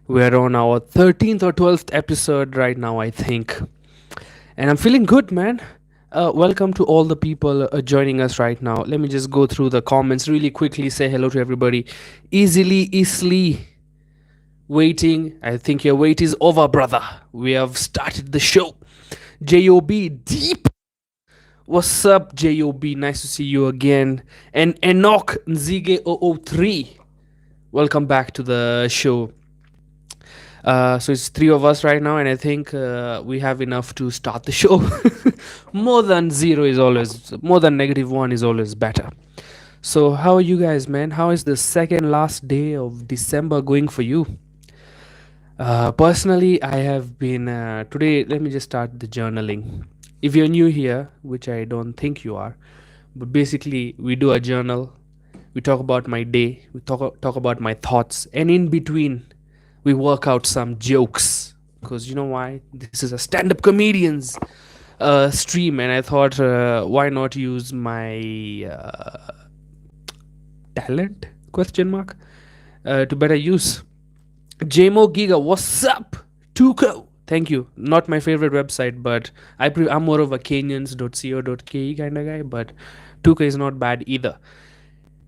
We're on our 13th or 12th episode right now, I think. And I'm feeling good, man. Welcome to all the people joining us right now. Let me just go through the comments really quickly, say hello to everybody. Easily waiting. I think your wait is over, brother. We have started the show. JOB Deep. What's up, JOB? Nice to see you again. And Enoch Nzige003. Welcome back to the show. So it's three of us right now, and I think we have enough to start the show. More than zero is always, more than -1 is always better. So, how are you guys, man? How is the second last day of December going for you? Personally, I have been today. Let me just start the journaling. If you're new here, which I don't think you are, but basically, we do a journal. We talk about my day. We talk about my thoughts, and in between, we work out some jokes. Because you know why? This is a stand-up comedians stream, and I thought, why not use my talent? Question mark to better use. JMO Giga, what's up? Tuko. Thank you. Not my favorite website, but I'm more of a Kenyans.co.ke kind of guy, but Tuka is not bad either.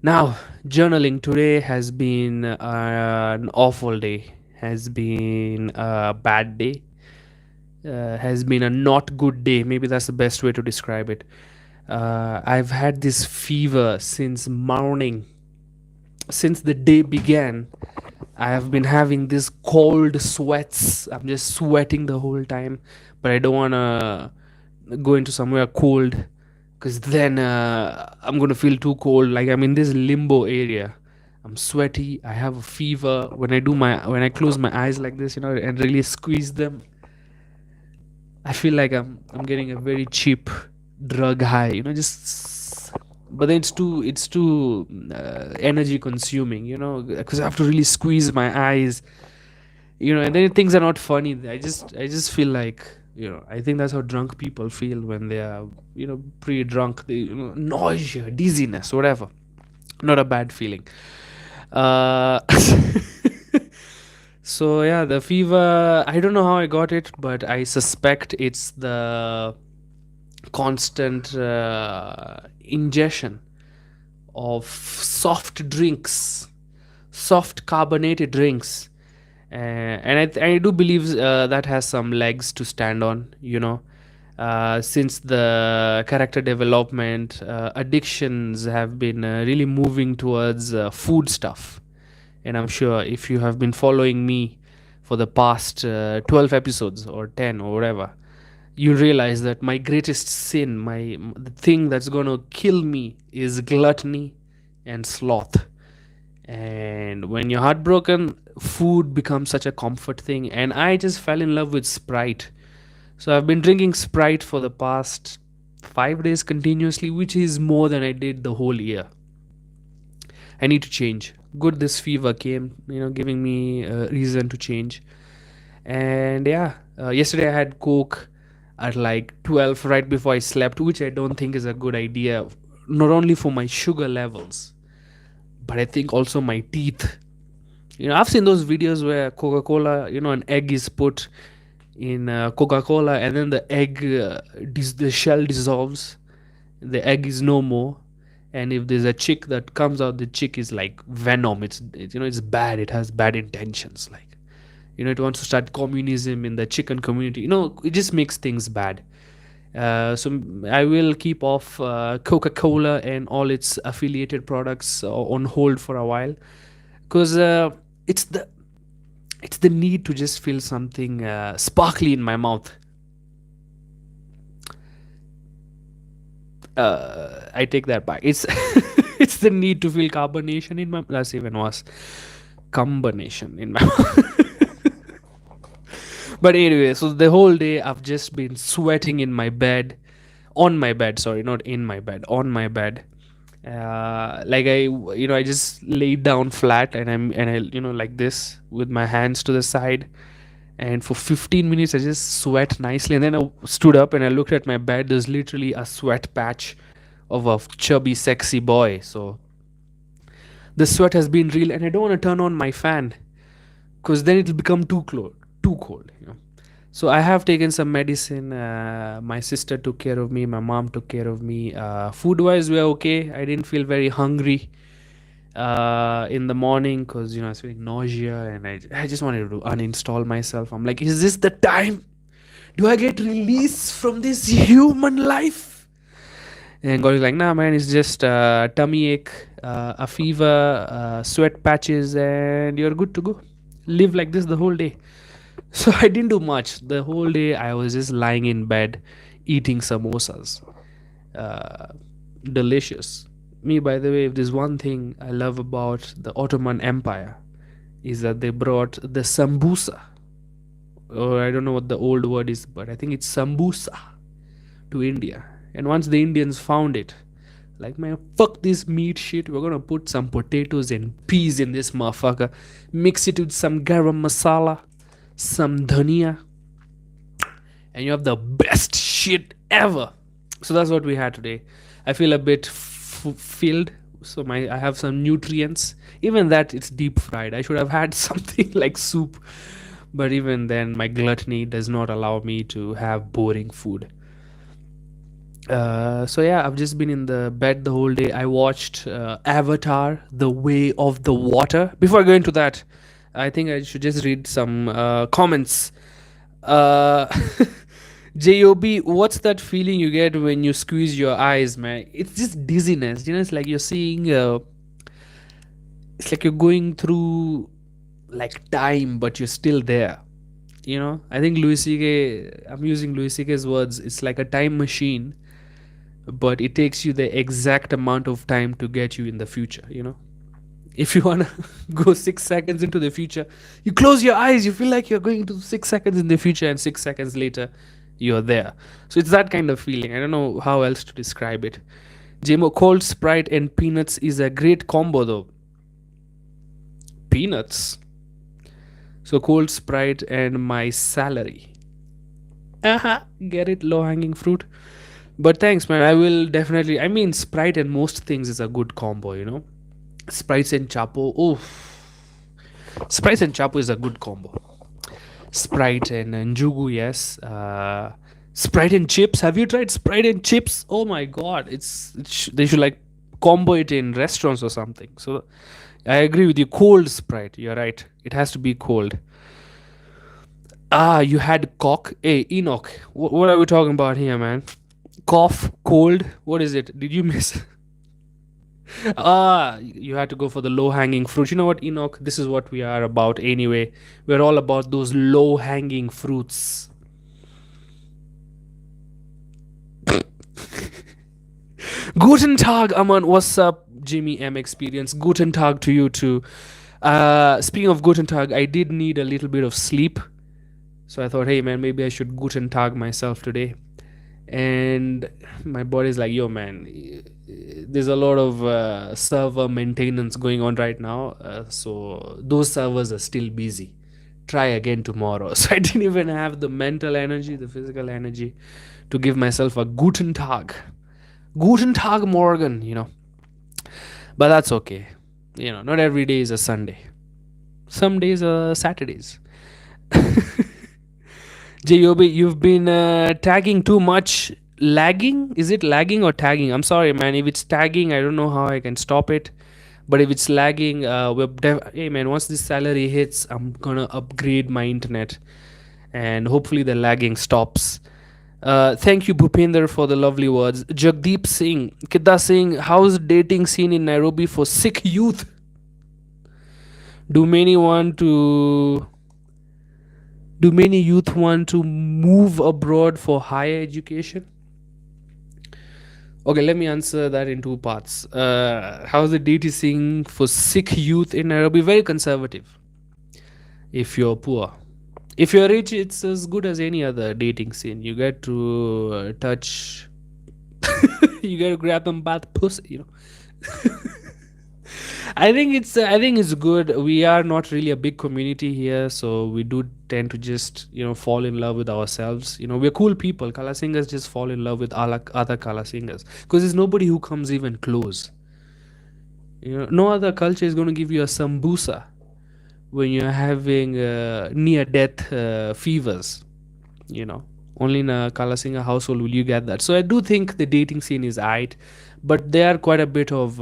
Now, journaling today has been an awful day, has been a bad day, has been a not good day. Maybe that's the best way to describe it. I've had this fever since morning, since the day began. I have been having this cold sweats. I'm just sweating the whole time, but I don't want to go into somewhere cold because then I'm going to feel too cold. Like I'm in this limbo area. I'm sweaty. I have a fever. When I close my eyes like this, and really squeeze them, I feel like I'm getting a very cheap drug high. Just but then it's too energy consuming. Because I have to really squeeze my eyes. And then things are not funny. I just feel like I think that's how drunk people feel when they are pretty drunk. Nausea, dizziness, whatever. Not a bad feeling. Uh, so yeah, the fever. I don't know how I got it, but I suspect it's the constant ingestion of soft carbonated drinks. And I do believe that has some legs to stand on, since the character development addictions have been really moving towards food stuff. And I'm sure if you have been following me for the past 12 episodes or 10 or whatever, you realize that my greatest sin, the thing that's going to kill me, is gluttony and sloth. And when you're heartbroken, food becomes such a comfort thing. And I just fell in love with Sprite. So I've been drinking Sprite for the past 5 days continuously, which is more than I did the whole year. I need to change. Good, this fever came, giving me a reason to change. And yeah, yesterday I had Coke at like 12 right before I slept, which I don't think is a good idea, not only for my sugar levels, but I think also my teeth. I've seen those videos where Coca-Cola, an egg is put in Coca-Cola, and then the egg, the shell dissolves, the egg is no more. And if there's a chick that comes out, the chick is like venom. It's bad. It has bad intentions. Like, it wants to start communism in the chicken community. It just makes things bad. So I will keep off Coca-Cola and all its affiliated products on hold for a while, because it's the need to just feel something sparkly in my mouth. I take that back. It's it's the need to feel carbonation in my. That's even worse. Combination in my mouth. But anyway, so the whole day I've just been sweating in my bed, on my bed. Sorry, not in my bed, on my bed. Like I just laid down flat, and I like this with my hands to the side, and for 15 minutes I just sweat nicely, and then I stood up and I looked at my bed. There's literally a sweat patch of a chubby, sexy boy. So the sweat has been real, and I don't want to turn on my fan because then it'll become too cold, you know. So I have taken some medicine. My sister took care of me, my mom took care of me. Food wise, we're okay. I didn't feel very hungry in the morning because, you know, I was feeling nausea, and I just wanted to uninstall myself. I'm like, is this the time? Do I get released from this human life? And God is like, nah, man, it's just tummy ache, a fever, sweat patches, and you're good to go. Live like this the whole day. So I didn't do much. The whole day I was just lying in bed eating samosas. Uh, Delicious. Me, by the way, if there's one thing I love about the Ottoman Empire, is that they brought the sambusa. Or I don't know what the old word is, but I think it's sambusa to India. And once the Indians found it, like, man, fuck this meat shit. We're gonna put some potatoes and peas in this motherfucker. Mix it with some garam masala, some dhania, and you have the best shit ever. So that's what we had today. I feel a bit filled, so I have some nutrients. Even that, it's deep fried. I should have had something like soup, but even then, my gluttony does not allow me to have boring food. So yeah, I've just been in the bed the whole day. I watched Avatar: The Way of the Water. Before I go into that, I think I should just read some comments. Uh, Job, what's that feeling you get when you squeeze your eyes, man? It's just dizziness. You know, it's like you're seeing. It's like you're going through like time, but you're still there. You know, I think Louis C.K. I'm using Louis C.K.'s words. It's like a time machine, but it takes you the exact amount of time to get you in the future. You know, if you want to go 6 seconds into the future, you close your eyes, you feel like you're going to 6 seconds in the future, and 6 seconds later you're there. So it's that kind of feeling. I don't know how else to describe it. Jmo, cold Sprite and peanuts is a great combo though. Peanuts? So cold Sprite and my salary. Get it? Low hanging fruit. But thanks, man. I will definitely. I mean, Sprite and most things is a good combo, you know. Sprites and Chapo. Oh, Sprites and Chapo is a good combo. Sprite and Njugu, yes. Sprite and chips. Have you tried Sprite and chips? Oh my god, they should like combo it in restaurants or something. So I agree with you. Cold Sprite. You're right. It has to be cold. Ah, you had cock. Hey, Enoch. What are we talking about here, man? Cough, cold. What is it? Did you miss? You had to go for the low hanging fruit. You know what, Enoch? This is what we are about anyway. We're all about those low hanging fruits. Guten Tag, Aman. What's up, Jimmy M Experience? Guten Tag to you too. Speaking of Guten Tag, I did need a little bit of sleep. So I thought, hey man, maybe I should Guten Tag myself today. And my body's like, yo man, there's a lot of server maintenance going on right now, so those servers are still busy. Try again tomorrow. So I didn't even have the mental energy, the physical energy to give myself a Guten Tag. Guten Tag Morgan, you know. But that's okay. You know, not every day is a Sunday. Some days are Saturdays. Job, you've been tagging too much. Lagging? Is it lagging or tagging? I'm sorry, man. If it's tagging, I don't know how I can stop it. But if it's lagging, hey, man, once this salary hits, I'm gonna upgrade my internet, and hopefully the lagging stops. Thank you, Bhupinder, for the lovely words. Jagdeep Singh, Kidda Singh, how's dating scene in Nairobi for Sikh youth? Do many want to do many youth want to move abroad for higher education? Okay, let me answer that in two parts. How's the dating scene for Sikh youth in Nairobi? Very conservative. If you're poor, if you're rich, it's as good as any other dating scene. You get to touch, you get to grab them by the pussy. You know. I think it's good. We are not really a big community here, so we do tend to just fall in love with ourselves. We're cool people. Kala singers just fall in love with other Kala singers because there's nobody who comes even close. No other culture is going to give you a sambusa when you're having near death fevers, you know. Only in a Kalasinga household will you get that. So I do think the dating scene is aight, but there are quite a bit of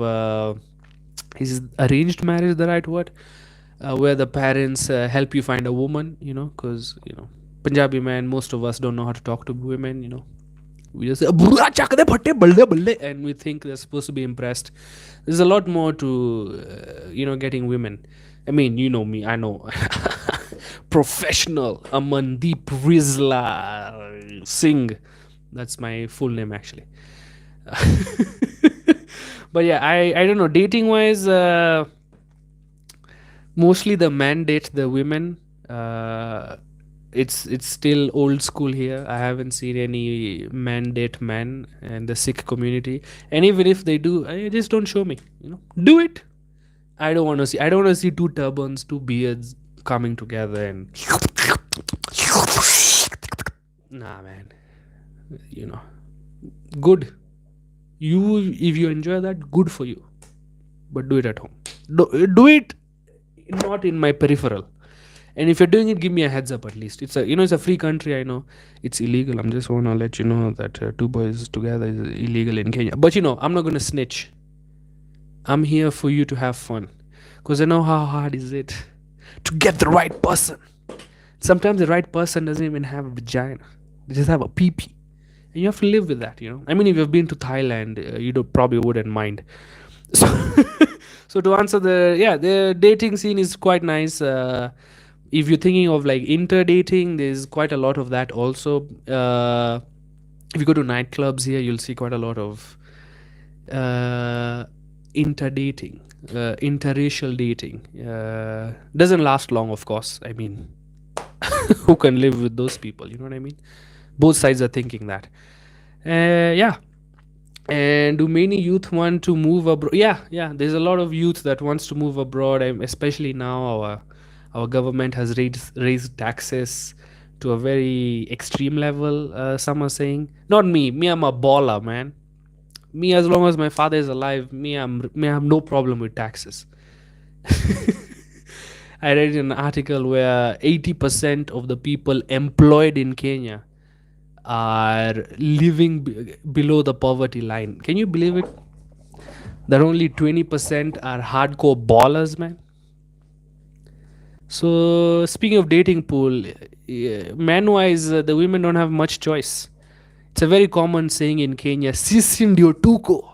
is arranged marriage the right word? Where the parents help you find a woman, you know, because you know Punjabi man, most of us don't know how to talk to women, you know. We just say, "Bura chak de phatte, balde balde," and we think they're supposed to be impressed. There's a lot more to, you know, getting women. I mean, you know me, I know. Professional Amandeep Rizla Singh. That's my full name, actually. But yeah, I don't know. Dating wise, mostly the men date the women. It's still old school here. I haven't seen any men date men in the Sikh community, and even if they do, just don't show me. You know, do it. I don't want to see. I don't want to see two turbans, two beards coming together and nah, man. You know, good. You if you enjoy that, good for you. But do it at home. Do it not in my peripheral. And if you're doing it, give me a heads up at least. It's a it's a free country. I know it's illegal. I'm just wanna let you know that two boys together is illegal in Kenya. But you know, I'm not gonna snitch. I'm here for you to have fun, because I know how hard is it to get the right person. Sometimes the right person doesn't even have a vagina; they just have a pee pee, and you have to live with that. You know, I mean, if you've been to Thailand, you don't, probably wouldn't mind. So, so to answer the dating scene is quite nice. If you're thinking of like inter dating, there's quite a lot of that also. If you go to nightclubs here, you'll see quite a lot of uh, inter dating, interracial dating. Doesn't last long, of course. I mean, who can live with those people? You know what I mean? Both sides are thinking that. Yeah. And do many youth want to move abroad? Yeah. There's a lot of youth that wants to move abroad. Especially now, our government has raised taxes to a very extreme level. Some are saying, not me. Me, I'm a baller, man. Me, as long as my father is alive, I have no problem with taxes. I read an article where 80% of the people employed in Kenya are living below the poverty line. Can you believe it? That only 20% are hardcore ballers, man. So, speaking of dating pool, man wise, the women don't have much choice. It's a very common saying in Kenya, Sisi ndio tuko.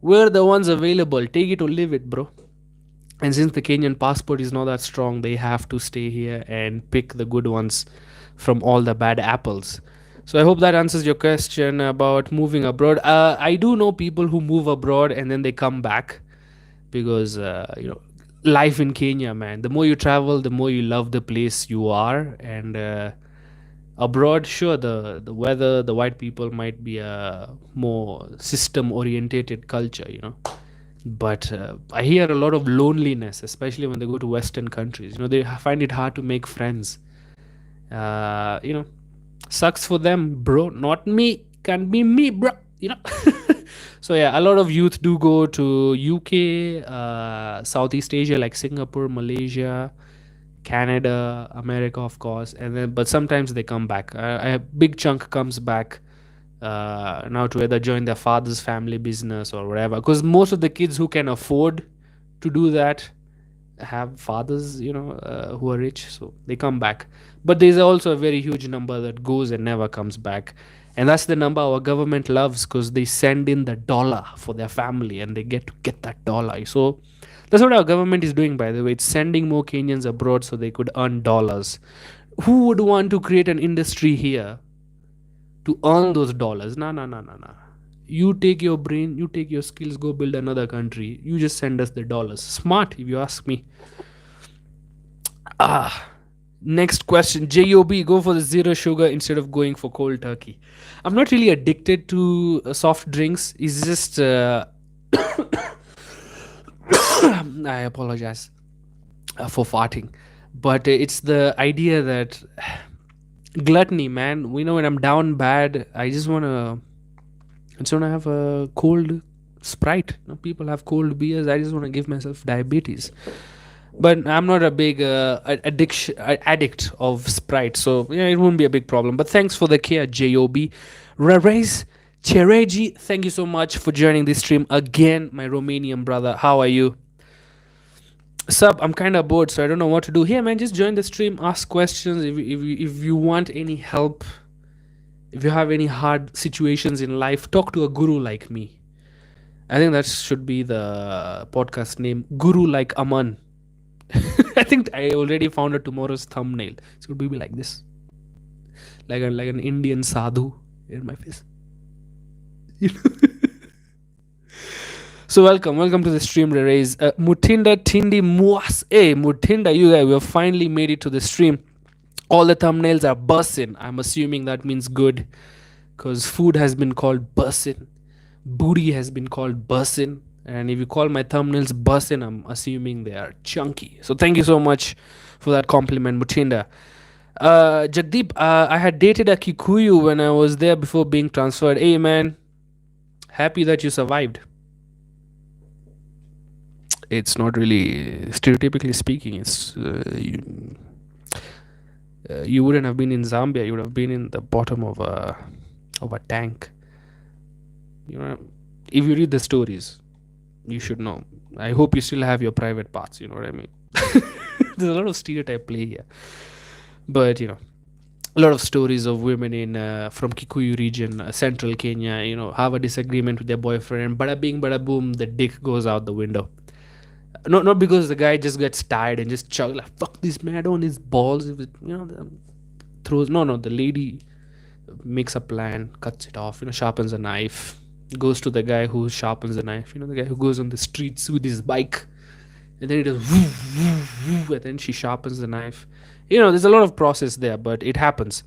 We're the ones available. Take it or leave it, bro. And since the Kenyan passport is not that strong, they have to stay here and pick the good ones from all the bad apples. So I hope that answers your question about moving abroad. I do know people who move abroad and then they come back because life in Kenya, man. The more you travel, the more you love the place you are, and abroad, sure, the weather, the white people might be a more system orientated culture, you know. But I hear a lot of loneliness, especially when they go to Western countries. You know, they find it hard to make friends. You know, sucks for them, bro. Not me. Can't be me, bro. You know. So yeah, a lot of youth do go to UK, Southeast Asia like Singapore, Malaysia, Canada, America, of course, and then but sometimes they come back. A big chunk comes back now to either join their father's family business or whatever. Because most of the kids who can afford to do that have fathers, you know, who are rich, so they come back. But there's also a very huge number that goes and never comes back, and that's the number our government loves because they send in the dollar for their family and they get to get that dollar. So that's what our government is doing, by the way. It's sending more Kenyans abroad so they could earn dollars. Who would want to create an industry here to earn those dollars? Nah. You take your brain, you take your skills, go build another country. You just send us the dollars. Smart, if you ask me. Next question. Job, go for the zero sugar instead of going for cold turkey. I'm not really addicted to soft drinks. It's just I apologize for farting, but it's the idea that gluttony, man. We know when I'm down bad, I just wanna have a cold Sprite. You know, people have cold beers. I just wanna give myself diabetes. But I'm not a big addict of Sprite, so yeah, it won't be a big problem. But thanks for the care, Job. Rares Chereji, thank you so much for joining this stream again, my Romanian brother. How are you? Sub, I'm kind of bored, so I don't know what to do. Here, man, just join the stream, ask questions. If you want any help, if you have any hard situations in life, talk to a guru like me. I think that should be the podcast name, Guru Like Aman. I think I already found a tomorrow's thumbnail. So it will be like this, like an Indian sadhu in my face. So welcome to the stream, Raise. Mutinda Tindi Muas. Hey, Mutinda, you guys, we have finally made it to the stream. All the thumbnails are bussin'. I'm assuming that means good, because food has been called bussin', booty has been called bussin', and if you call my thumbnails bussin', I'm assuming they are chunky. So thank you so much for that compliment, Mutinda. Jagdeep, I had dated a Kikuyu when I was there before being transferred. Hey man, happy that you survived. It's not really, stereotypically speaking, it's you wouldn't have been in Zambia. You would have been in the bottom of a tank. You know, if you read the stories, you should know. I hope you still have your private parts. You know what I mean? There's a lot of stereotype play here, but a lot of stories of women in from Kikuyu region, central Kenya. Have a disagreement with their boyfriend, and bada bing, bada boom, the dick goes out the window. Not because the guy just gets tired and just chug like fuck this man on his balls. Throws. No, the lady makes a plan, cuts it off. Sharpens a knife, goes to the guy who sharpens the knife. The guy who goes on the streets with his bike, and then he does woo, woo, woo, and then she sharpens the knife. There's a lot of process there, but it happens.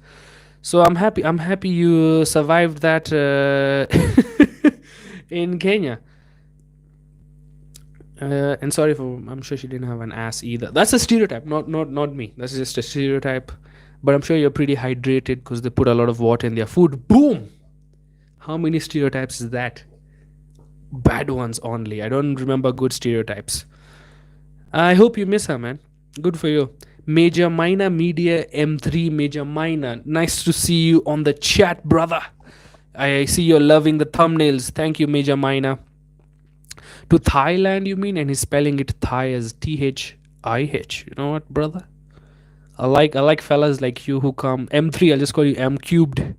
So I'm happy you survived that in Kenya. And sorry for, I'm sure she didn't have an ass either. That's a stereotype, not me. That's just a stereotype. But I'm sure you're pretty hydrated because they put a lot of water in their food. Boom. How many stereotypes is that? Bad ones only. I don't remember good stereotypes. I hope you miss her, man. Good for you. Major Minor Media M3 Major Minor. Nice to see you on the chat, brother. I see you're loving the thumbnails. Thank you, Major Minor. To Thailand, you mean? And he's spelling it Thai as THIH. You know what, brother? I like fellas like you who come M3. I'll just call you M cubed.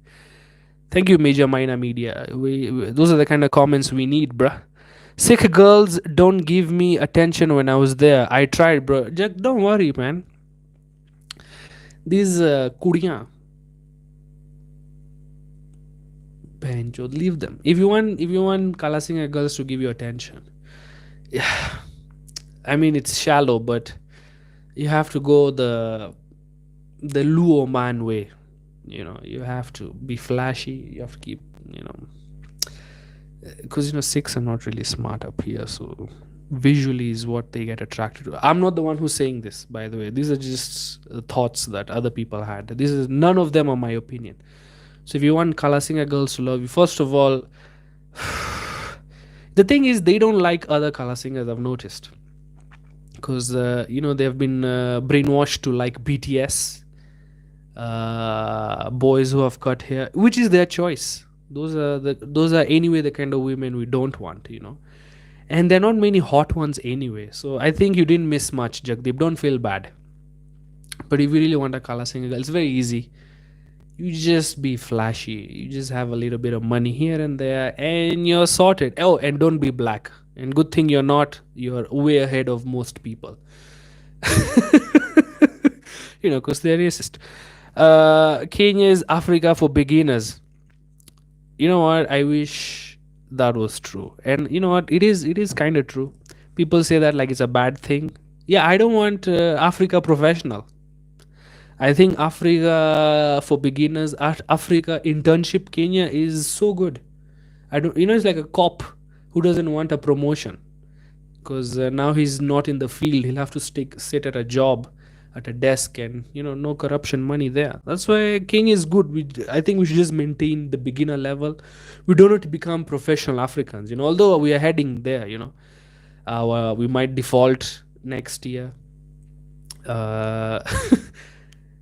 Thank you, Major Minor Media. Those are the kind of comments we need, bruh. Sick girls don't give me attention when I was there. I tried, bro. Jack, don't worry, man. These kuriyan, benjo, leave them. If you want Kalasinga girls to give you attention, yeah, I mean it's shallow, but you have to go the Luo man way. You have to be flashy. You have to keep, because Sikhs are not really smart up here, so visually is what they get attracted to. I'm not the one who's saying this, by the way. These are just thoughts that other people had. None of them are my opinion. So if you want Kalasinga girls to love you, first of all, the thing is they don't like other Kalasingas. I've noticed, because they've been brainwashed to like BTS, boys who have cut hair, which is their choice. Those are anyway the kind of women we don't want, and there are not many hot ones anyway. So I think you didn't miss much, Jagdeep. Don't feel bad. But if you really want a Kala Singh girl, it's very easy. You just be flashy. You just have a little bit of money here and there, and you're sorted. Oh, and don't be black. And good thing you're not. You're way ahead of most people. Because they're racist. Kenya is Africa for beginners. You know what? I wish that was true. And you know what? It is kind of true. People say that like it's a bad thing. Yeah, I don't want Africa professional. I think Africa for beginners, Africa internship Kenya is so good. I don't, it's like a cop who doesn't want a promotion because now he's not in the field. He'll have to sit at a job, at a desk, and no corruption money there. That's why Kenya is good. I think we should just maintain the beginner level. We don't have to become professional Africans. Although we are heading there. We might default next year. Uh,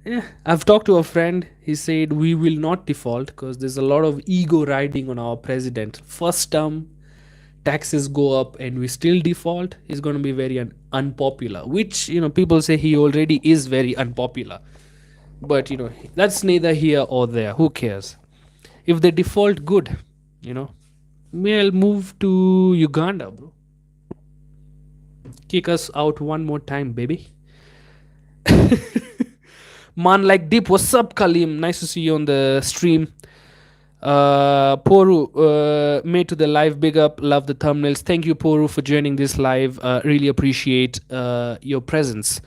yeah, I've talked to a friend. He said we will not default because there's a lot of ego riding on our president. First term, taxes go up, and we still default. Is going to be very unpopular. Which people say he already is very unpopular. But that's neither here or there. Who cares? If they default, good. You know, I'll move to Uganda, bro. Kick us out one more time, baby. Man like Deep, what's up, Kalim? Nice to see you on the stream. Poru, made to the live, big up, love the thumbnails. Thank you, Poru, for joining this live. Really appreciate your presence.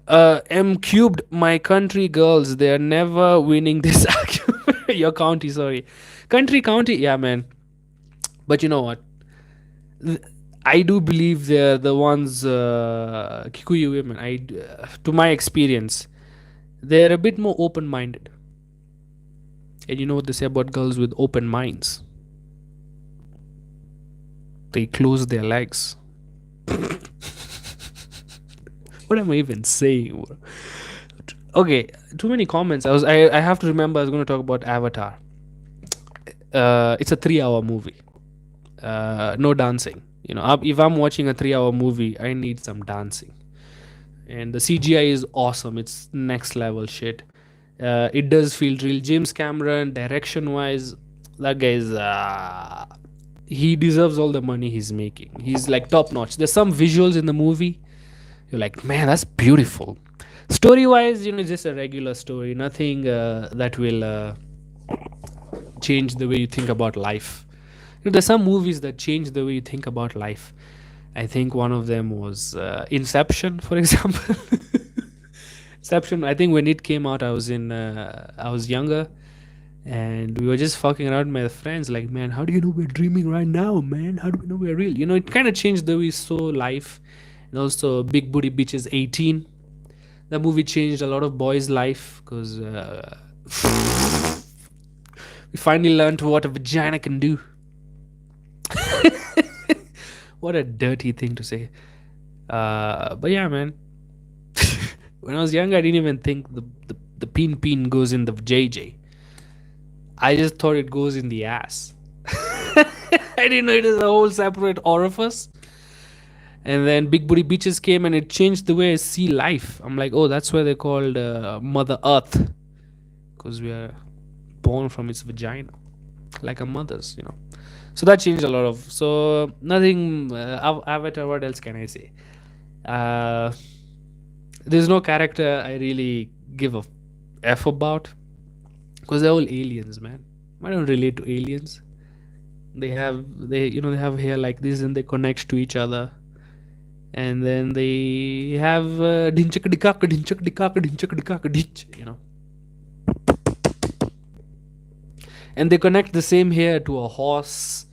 M cubed, my country girls, they are never winning this argument. Your county, sorry. County, yeah, man. But you know what? I do believe they're the ones, Kikuyu women. To my experience, they're a bit more open minded. And you know what they say about girls with open minds? They close their legs. What am I even saying? Okay, too many comments. I have to remember I was going to talk about Avatar. It's a 3 hour movie. No dancing. If I'm watching a 3 hour movie, I need some dancing. And the CGI is awesome. It's next level shit. It does feel real. James Cameron, direction wise, that guy's he deserves all the money he's making. He's like top notch. There's some visuals in the movie. You're like, man, that's beautiful. Story wise, it's just a regular story. Nothing that will change the way you think about life. There's some movies that change the way you think about life. I think one of them was Inception, for example. Inception. I think when it came out, I was younger, and we were just fucking around with my friends. Like, man, how do you know we're dreaming right now, man? How do we know we're real? It kind of changed the way we saw life, and also Big Booty Bitches 18. That movie changed a lot of boys' life because we finally learned what a vagina can do. What a dirty thing to say. But yeah, man. When I was younger, I didn't even think the peen goes in the JJ. I just thought it goes in the ass. I didn't know it is a whole separate orifice. And then Big Booty Beaches came and it changed the way I see life. I'm like, oh, that's why they're called Mother Earth. Because we are born from its vagina. Like a mother's. So that changed a lot of. So nothing. Avatar, what else can I say? There's no character I really give a F about. Because they're all aliens, man. I don't relate to aliens. They have hair like this and they connect to each other. And then they have dinchak dikak dinchak dikak dinchak dikak dinch, and they connect the same hair to a horse,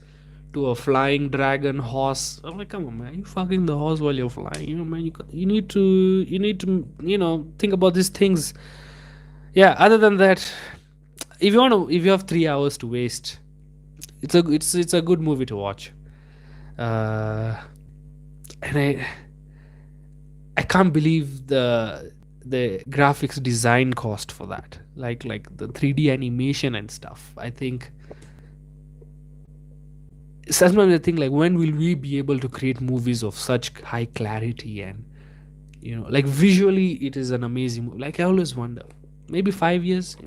to a flying dragon horse. I'm like, come on, man, you fucking the horse while you're flying, man. You need to think about these things. Yeah. Other than that, if you have 3 hours to waste, it's a good movie to watch. And I can't believe the graphics design cost for that, like the 3D animation and stuff. I think sometimes I think, like, when will we be able to create movies of such high clarity and like visually it is an amazing movie. Like, I always wonder, maybe 5 years,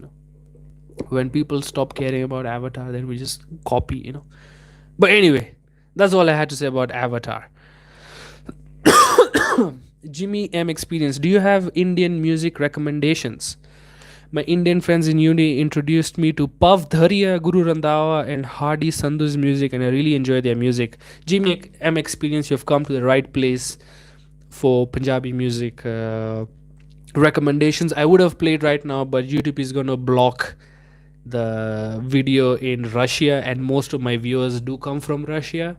when people stop caring about Avatar, then we just copy. But anyway, that's all I had to say about Avatar. Jimmy M Experience, do you have Indian music recommendations? My Indian friends in uni introduced me to Pav Dharia, Guru Randhawa, and Hardy Sandhu's music, and I really enjoy their music. Jimmy M Experience, you've come to the right place for Punjabi music recommendations. I would have played right now, but YouTube is going to block the video in Russia, and most of my viewers do come from Russia.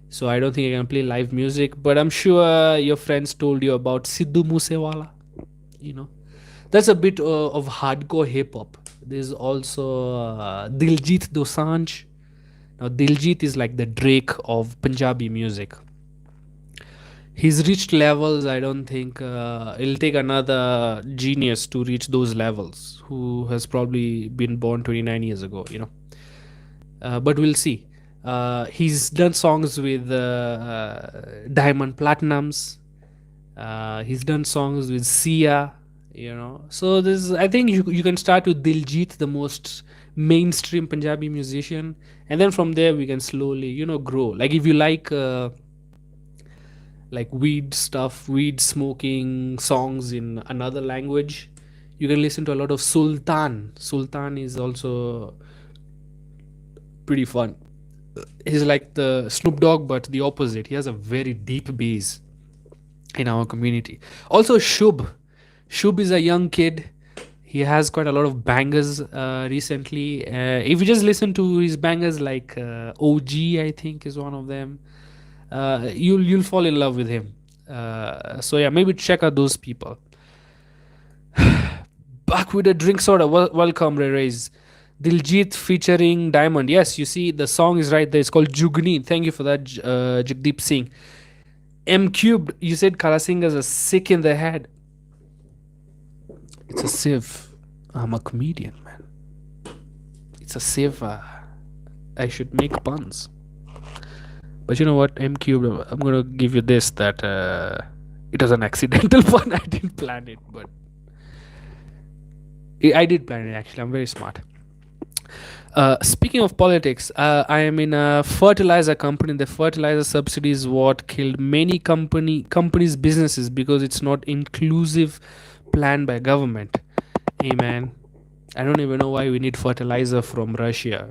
So I don't think I can play live music, but I'm sure your friends told you about Sidhu Moosewala. That's a bit of hardcore hip hop. There's also Diljit Dosanjh. Now Diljit is like the Drake of Punjabi music. He's reached levels. I don't think it'll take another genius to reach those levels, who has probably been born 29 years ago, but we'll see. He's done songs with Diamond Platinums. He's done songs with Sia, So this, I think you can start with Diljit, the most mainstream Punjabi musician, and then from there we can slowly, grow. Like if you like weed stuff, weed smoking songs in another language, you can listen to a lot of Sultan. Sultan is also pretty fun. He's like the Snoop Dogg, but the opposite. He has a very deep bass in our community. Also, Shub is a young kid. He has quite a lot of bangers recently. If you just listen to his bangers, like OG, I think is one of them. You'll fall in love with him. So yeah, maybe check out those people. Back with a drink soda. Welcome, Reyes. Diljit featuring Diamond. Yes, you see the song is right there. It's called Jugni. Thank you for that, Jagdeep Singh. M Cubed. You said Kalasingas are sick in the head. It's a sieve. I'm a comedian, man. It's a sieve. I should make puns. But you know what, M Cubed, I'm gonna give you this, that it was an accidental pun. I didn't plan it, but I did plan it actually. I'm very smart. Speaking of politics, I am in a fertilizer company. The fertilizer subsidy is what killed many companies' businesses, because it's not inclusive plan by government. Hey man, I don't even know why we need fertilizer from Russia.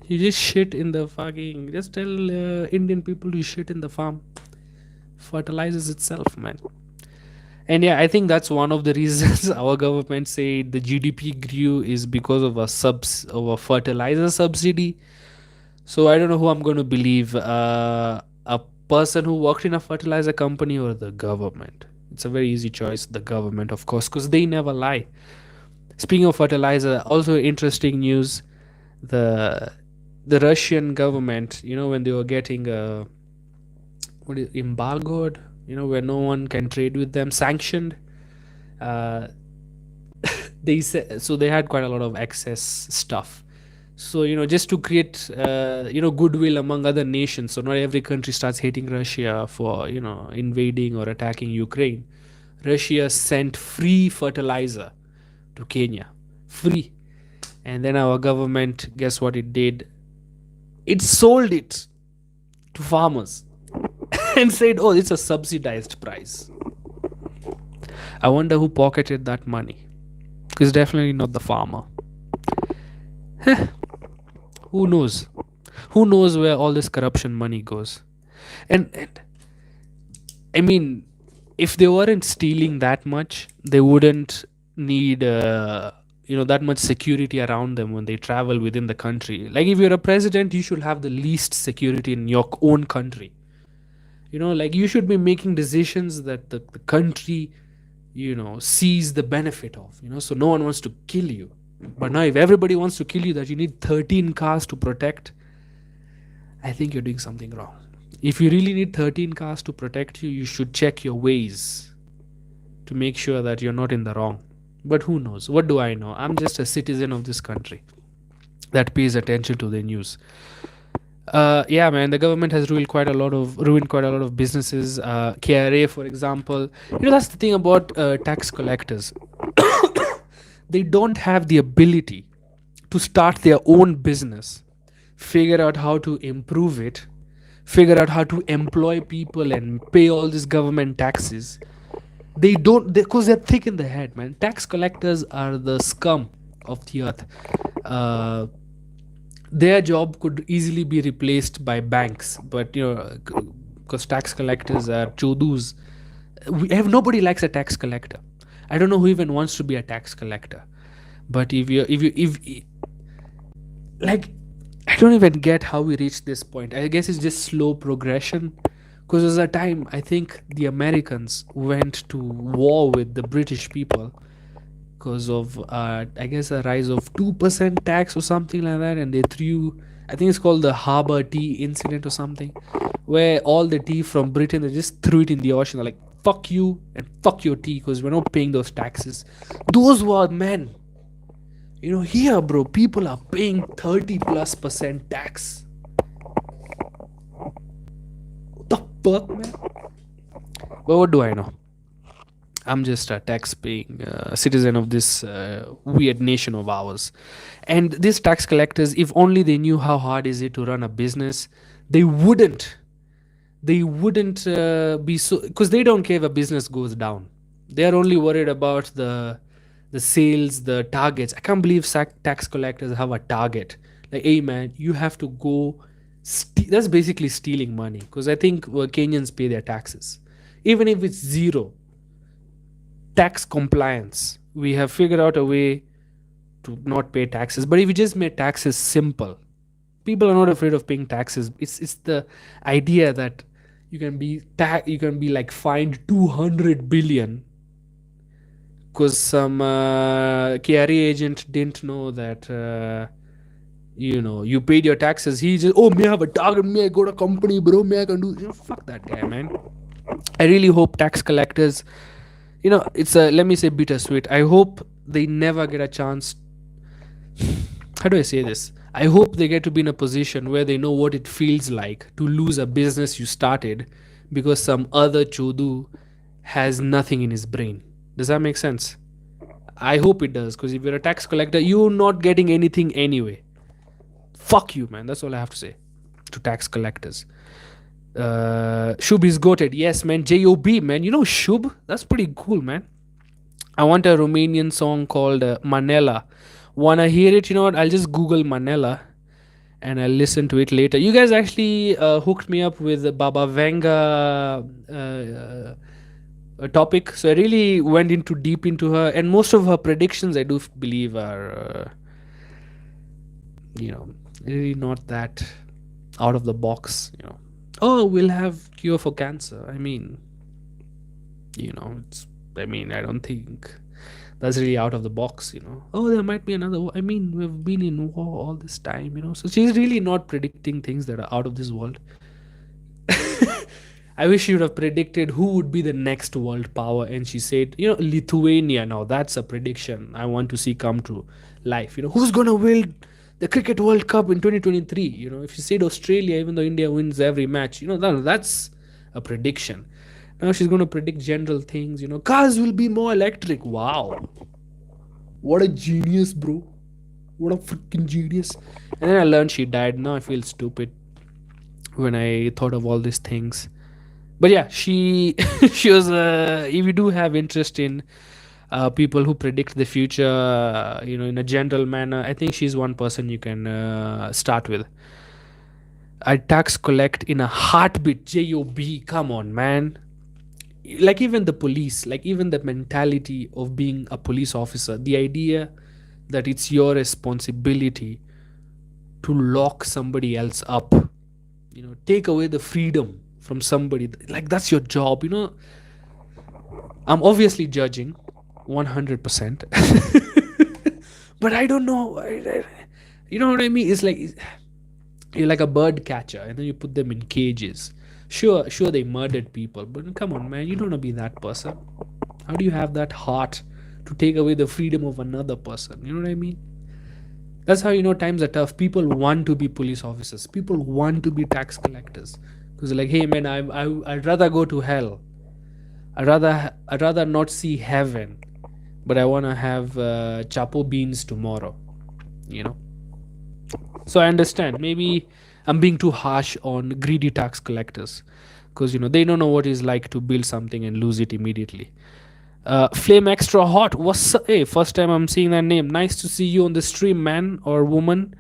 You just shit in the fucking. Just tell Indian people to shit in the farm. Fertilizes itself, man. And yeah, I think that's one of the reasons our government say the GDP grew is because of a fertilizer subsidy. So I don't know who I'm going to believe, a person who worked in a fertilizer company or the government. It's a very easy choice, the government, of course, because they never lie. Speaking of fertilizer, also interesting news: the Russian government, when they were getting embargoed, where no one can trade with them, sanctioned. Uh, they said so they had quite a lot of excess stuff. So just to create goodwill among other nations, so not every country starts hating Russia for invading or attacking Ukraine. Russia sent free fertilizer to Kenya, free, and then our government, guess what it did? It sold it to farmers and said, oh, it's a subsidized price. I wonder who pocketed that money. It's definitely not the farmer. Who knows? Who knows where all this corruption money goes? And I mean, if they weren't stealing that much, they wouldn't need that much security around them when they travel within the country. Like if you're a president, you should have the least security in your own country. Like you should be making decisions that the country sees the benefit of, so no one wants to kill you. But now if everybody wants to kill you, that you need 13 cars to protect, I think you're doing something wrong. If you really need 13 cars to protect you, you should check your ways to make sure that you're not in the wrong. But who knows? What do I know? I'm just a citizen of this country that pays attention to the news. Yeah, man, the government has ruined quite a lot of businesses. KRA, for example. That's the thing about tax collectors. They don't have the ability to start their own business, figure out how to improve it, figure out how to employ people and pay all these government taxes. They don't, because they're thick in the head, man. Tax collectors are the scum of the earth. Their job could easily be replaced by banks, but because tax collectors are chodus. Nobody likes a tax collector. I don't know who even wants to be a tax collector. But if like, I don't even get how we reached this point. I guess it's just slow progression. Because there's a time, I think the Americans went to war with the British people because of, I guess, a rise of 2% tax or something like that. And they threw, I think it's called the Harbor Tea incident or something, where all the tea from Britain they just threw it in the ocean. They're like, fuck you and fuck your tea because we're not paying those taxes. Those were men. Here, bro, people are paying 30+% tax. What the fuck, man? But what do I know? I'm just a tax paying citizen of this weird nation of ours. And these tax collectors, if only they knew how hard is it to run a business, they wouldn't. They wouldn't be so, because they don't care if a business goes down. They are only worried about the sales, the targets. I can't believe tax collectors have a target. Like, hey man, you have to go. That's basically stealing money. Because I think Kenyans pay their taxes, even if it's zero. Tax compliance. We have figured out a way to not pay taxes. But if we just made taxes simple, people are not afraid of paying taxes. It's the idea that you can be like fined 200 billion because some KRA agent didn't know that you paid your taxes. He just, oh, may I have a target, may I go to company, bro, may I can do, fuck that guy, man. I really hope tax collectors, it's a, let me say, bittersweet. I hope they never get a chance. How do I say this? I hope they get to be in a position where they know what it feels like to lose a business you started because some other chodu has nothing in his brain. Does that make sense? I hope it does, because if you're a tax collector, you're not getting anything anyway. Fuck you, man. That's all I have to say to tax collectors. Shub is goated. Yes, man. J-O-B, man. You know Shub? That's pretty cool, man. I want a Romanian song called Manela. Wanna hear it? You know what? I'll just Google Manela and I'll listen to it later. You guys actually hooked me up with the Baba Vanga topic, so I really went into deep into her, and most of her predictions I do believe are, really not that out of the box. Oh, we'll have cure for cancer. I mean, it's. I mean, I don't think that's really out of the box. Oh, there might be another I mean, we've been in war all this time. So she's really not predicting things that are out of this world. I wish she would have predicted who would be the next world power, and she said, Lithuania. Now that's a prediction I want to see come to life. Who's gonna win the cricket World Cup in 2023? If she said Australia, even though India wins every match, that's a prediction. Now she's gonna predict general things. Cars will be more electric. Wow, what a genius, bro! What a freaking genius! And then I learned she died. Now I feel stupid when I thought of all these things. But yeah, she she was. If you do have interest in people who predict the future, in a general manner, I think she's one person you can start with. I tax collect in a heartbeat. Job, come on, man. Like even the police, like even the mentality of being a police officer, the idea that it's your responsibility to lock somebody else up, take away the freedom from somebody, like that's your job. I'm obviously judging 100%. But I don't know. You know what I mean? It's like you're like a bird catcher and then you put them in cages. Sure, they murdered people, but come on, man, you don't want to be that person. How do you have that heart to take away the freedom of another person? You know what I mean? That's how times are tough. People want to be police officers. People want to be tax collectors because they're like, hey man, I'd rather go to hell. I'd rather not see heaven, but I want to have chapo beans tomorrow. So I understand. Maybe I'm being too harsh on greedy tax collectors because they don't know what it's like to build something and lose it immediately. Flame extra hot. Hey, first time I'm seeing that name. Nice to see you on the stream, man or woman.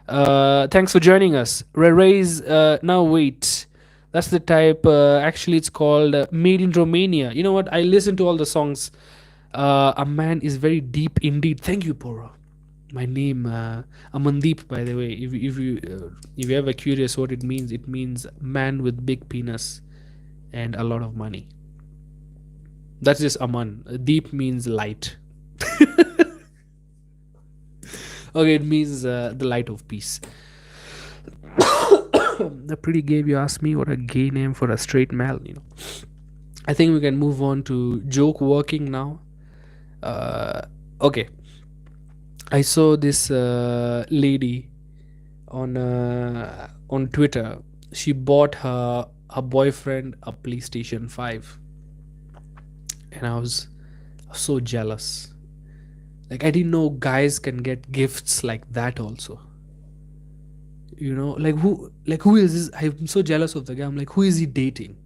Thanks for joining us. Raise. Now wait. That's the type. Actually, it's called Made in Romania. You know what? I listen to all the songs. A man is very deep indeed. Thank you, Poro. My name, Amandeep, by the way. If you ever curious what it means man with big penis and a lot of money. That's just Aman. Deep means light. Okay, it means the light of peace. A pretty gay, you ask me, what a gay name for a straight male. I think we can move on to joke working now. Uh, okay, I saw this lady on Twitter. She bought her boyfriend a PlayStation 5, and I was so jealous. Like, I didn't know guys can get gifts like that also. Like who is this? I'm so jealous of the guy. I'm like, who is he dating?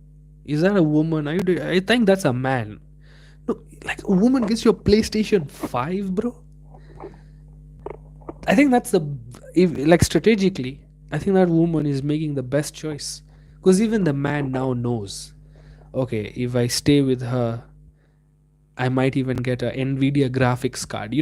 Is that a woman? I think that's a man. No, like a woman gets your PlayStation 5, bro. I think that's the if like strategically, I think that woman is making the best choice, because even the man now knows. Okay, if I stay with her, I might even get a Nvidia graphics card.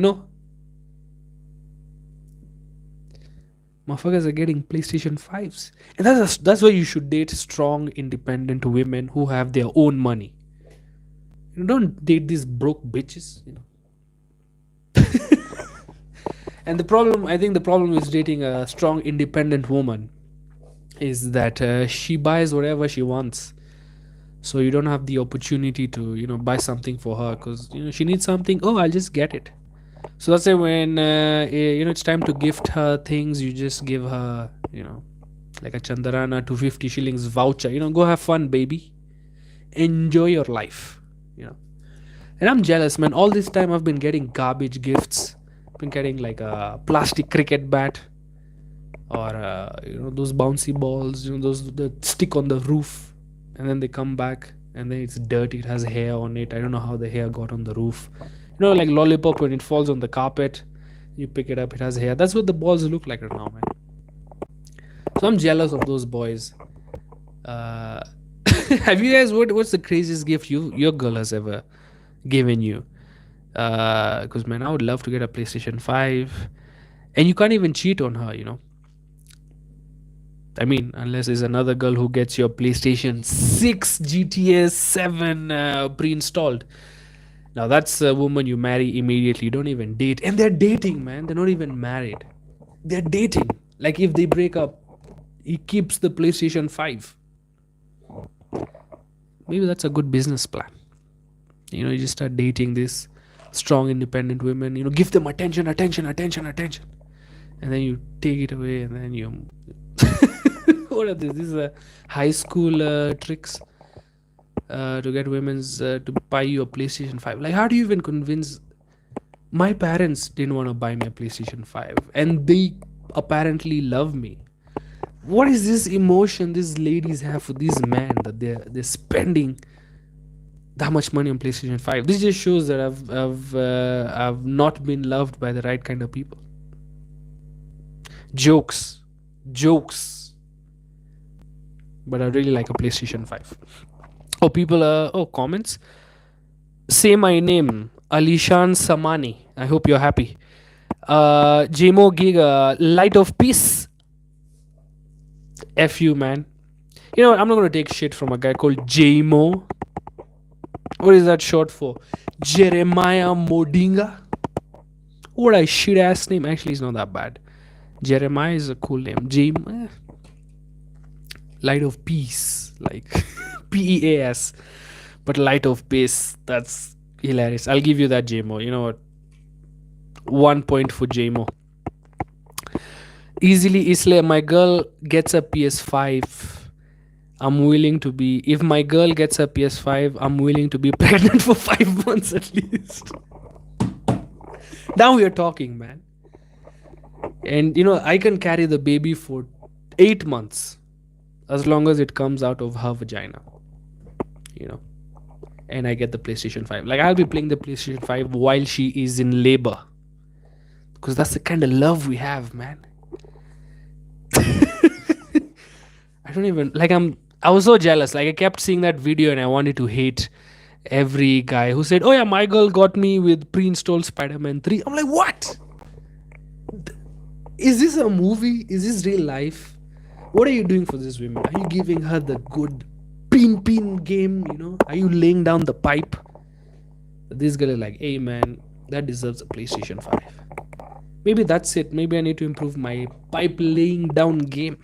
Motherfuckers are getting PlayStation 5s, and that's why you should date strong, independent women who have their own money. You don't date these broke bitches. And I think the problem with dating a strong, independent woman is that she buys whatever she wants. So you don't have the opportunity to buy something for her, because she needs something. Oh, I'll just get it. So that's why when it's time to gift her things, you just give her like a Chandarana 250 shillings voucher. Go have fun, baby. Enjoy your life. You know. And I'm jealous, man. All this time I've been getting garbage gifts. Been getting like a plastic cricket bat, or those bouncy balls. Those that stick on the roof, and then they come back, and then it's dirty. It has hair on it. I don't know how the hair got on the roof. Like lollipop, when it falls on the carpet, you pick it up. It has hair. That's what the balls look like right now, man. So I'm jealous of those boys. Uh, have you guys? What's the craziest gift your girl has ever given you? Because man, I would love to get a PlayStation 5, and you can't even cheat on her. I mean, unless there's another girl who gets your PlayStation 6 GTA 7 pre-installed. Now that's a woman you marry immediately. You don't even date, and they're dating, man. They're not even married. They're dating. Like, if they break up, he keeps the PlayStation 5. Maybe that's a good business plan. You just start dating this strong, independent women. Give them attention, attention, attention, attention, and then you take it away, and then you. What are these? These are high school tricks to get women's to buy you a PlayStation 5. Like, how do you even convince? My parents didn't want to buy me a PlayStation 5, and they apparently love me. What is this emotion these ladies have for these men, that they're spending that much money on PlayStation 5? This just shows that I've not been loved by the right kind of people. Jokes, but I really like a PlayStation 5. Oh, people comments. Say my name, Alishan Samani. I hope you're happy. JMO Giga, Light of Peace. F you, man. You know what? I'm not going to take shit from a guy called JMO. What is that short for? Jeremiah Modinga? What a shit ass name. Actually, it's not that bad. Jeremiah is a cool name. Light of Peace. Like PEAS. But Light of Peace. That's hilarious. I'll give you that, JMO. You know what? 1 point for JMO. Easily Isle, my girl gets a PS5. I'm willing to be. If my girl gets a PS5, I'm willing to be pregnant for 5 months at least. Now we are talking, man. And I can carry the baby for 8 months, as long as it comes out of her vagina. And I get the PlayStation 5. Like, I'll be playing the PlayStation 5 while she is in labor, because that's the kind of love we have, man. I don't even I was so jealous. Like, I kept seeing that video and I wanted to hate every guy who said, oh yeah, my girl got me with pre-installed Spider-Man 3. I'm like, what? Is this a movie? Is this real life? What are you doing for this woman? Are you giving her the good pin game? Are you laying down the pipe? This girl is like, hey man, that deserves a PlayStation 5. Maybe that's it. Maybe I need to improve my pipe laying down game.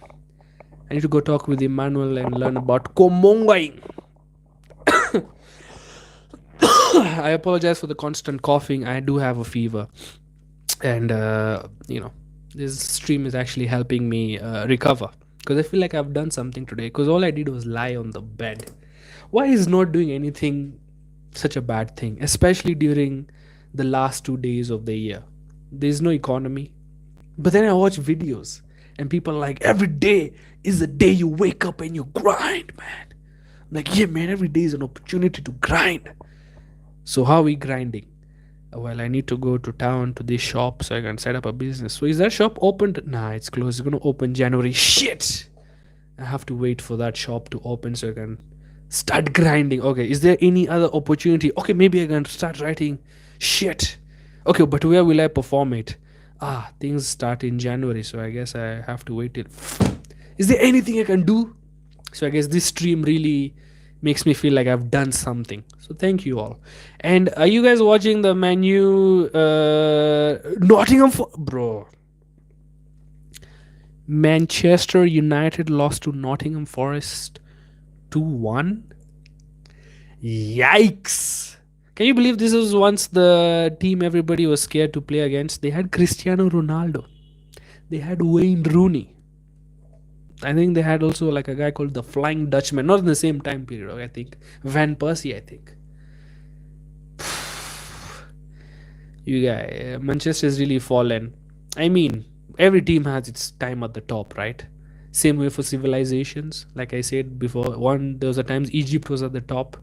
I need to go talk with Emmanuel and learn about Komongai. I apologize for the constant coughing. I do have a fever, and this stream is actually helping me recover because I feel like I've done something today. Because all I did was lie on the bed. Why is not doing anything such a bad thing, especially during the last 2 days of the year? There's no economy. But then I watch videos and people are like, every day is the day you wake up and you grind, man. I'm like, yeah, man, every day is an opportunity to grind. So, how are we grinding? Well, I need to go to town to this shop so I can set up a business. So, is that shop opened? Nah, it's closed. It's going to open January. Shit! I have to wait for that shop to open so I can start grinding. Okay, is there any other opportunity? Okay, maybe I can start writing shit. Okay, but where will I perform it? Ah, things start in January, so I guess I have to wait till. Is there anything I can do? So I guess this stream really makes me feel like I've done something. So thank you all. And are you guys watching the menu? Nottingham, bro. Manchester United lost to Nottingham Forest 2-1. Yikes. Can you believe this was once the team everybody was scared to play against? They had Cristiano Ronaldo. They had Wayne Rooney. I think they had also like a guy called the Flying Dutchman. Not in the same time period, I think. Van Persie, I think. You guys, Manchester is really fallen. I mean, every team has its time at the top, right? Same way for civilizations. Like I said before, there was a times Egypt was at the top,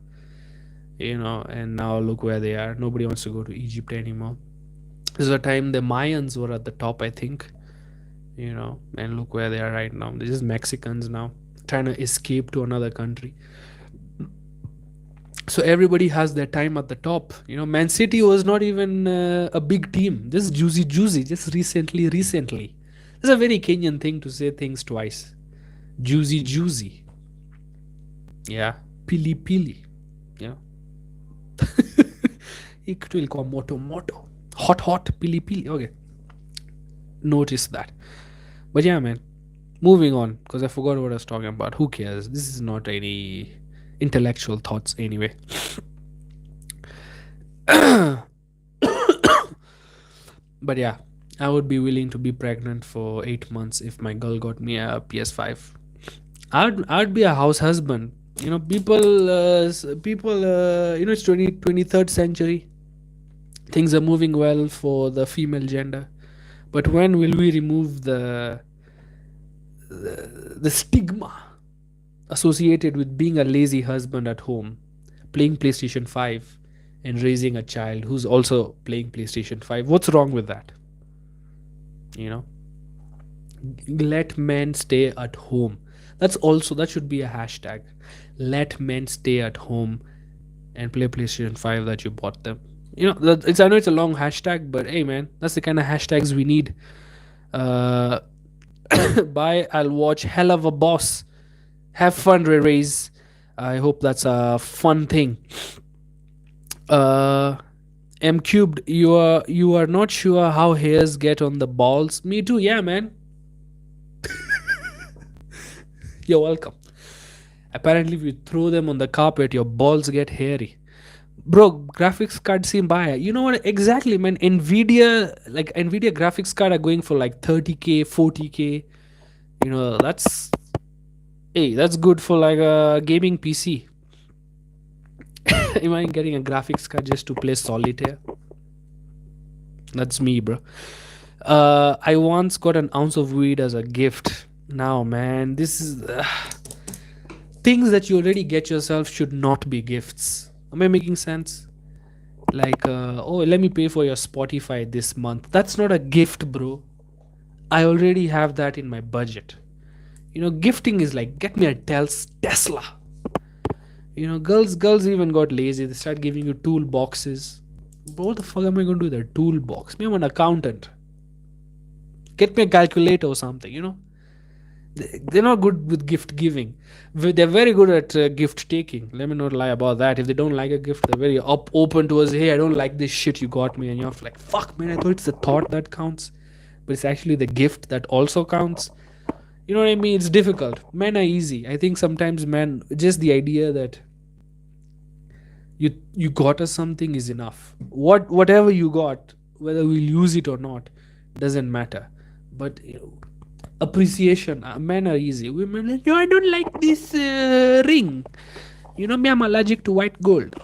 and now look where they are. Nobody wants to go to Egypt anymore. There's a time the Mayans were at the top, I think, and look where they are right now. They're just Mexicans now, trying to escape to another country. So everybody has their time at the top. Man City was not even a big team. Just juicy, just recently. It's a very Kenyan thing to say things twice. Juicy. Yeah. Pili. Yeah. Iktu ilikuwa moto. Hot, pili. Okay. Notice that. But yeah, man. Moving on, because I forgot what I was talking about. Who cares? This is not any intellectual thoughts anyway. But yeah, I would be willing to be pregnant for 8 months if my girl got me a PS5. I'd be a house husband. People, it's 23rd century. Things are moving well for the female gender. But when will we remove the stigma associated with being a lazy husband at home, playing PlayStation 5 and raising a child who's also playing PlayStation 5? What's wrong with that? Let men stay at home. That should be a hashtag. Let men stay at home and play PlayStation 5 that you bought them. I know it's a long hashtag, but hey man, that's the kind of hashtags we need. Bye, I'll watch Hell of a Boss. Have fun, Rays. I hope that's a fun thing. M cubed, you are not sure how hairs get on the balls. Me too, yeah, man. You're welcome. Apparently, if you throw them on the carpet, your balls get hairy. Bro, graphics card seem buy. You know what? Exactly, man. Nvidia graphics card are going for like 30k, 40k. That's good for like a gaming PC. Imagine getting a graphics card just to play solitaire. That's me, bro. I once got an ounce of weed as a gift. Now, man, this is things that you already get yourself should not be gifts. Am I making sense? Like, let me pay for your Spotify this month. That's not a gift, bro. I already have that in my budget. Gifting is like, get me a Tesla. Girls even got lazy. They start giving you toolboxes. But what the fuck am I going to do with a toolbox? Me, I'm an accountant. Get me a calculator or something, They're not good with gift giving. They're very good at gift taking. Let me not lie about that. If they don't like a gift, they're very open to us. Hey, I don't like this shit you got me. And you're like, fuck, man, I thought it's the thought that counts. But it's actually the gift that also counts. You know what I mean? It's difficult. Men are easy. I think sometimes men, just the idea that you got us something is enough. Whatever you got, whether we'll use it or not, doesn't matter. But appreciation, men are easy. Women like, no, I don't like this ring. You know me, I'm allergic to white gold.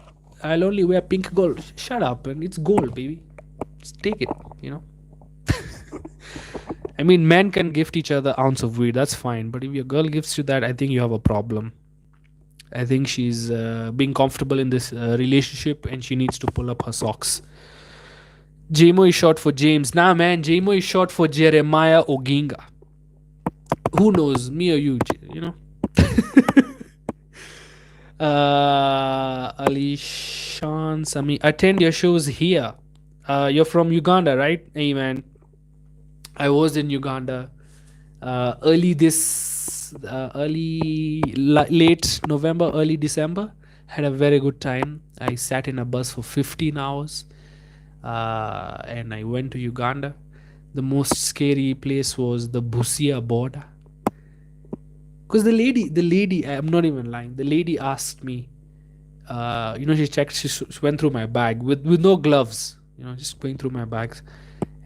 I'll only wear pink gold. Shut up, and it's gold, baby. Just take it. You know. I mean, men can gift each other ounce of weed. That's fine. But if your girl gifts you that, I think you have a problem. I think she's being comfortable in this relationship, and she needs to pull up her socks. JMO is short for James. Nah, man, JMO is short for Jeremiah Oginga. Who knows, me or you? You know. Alishan Sami, attend your shows here. You're from Uganda, right? Hey, man. I was in Uganda late November, early December. Had a very good time. I sat in a bus for 15 hours, and I went to Uganda. The most scary place was the Busia border, because the lady, I'm not even lying. The lady asked me, she checked, she went through my bag with no gloves, just going through my bags,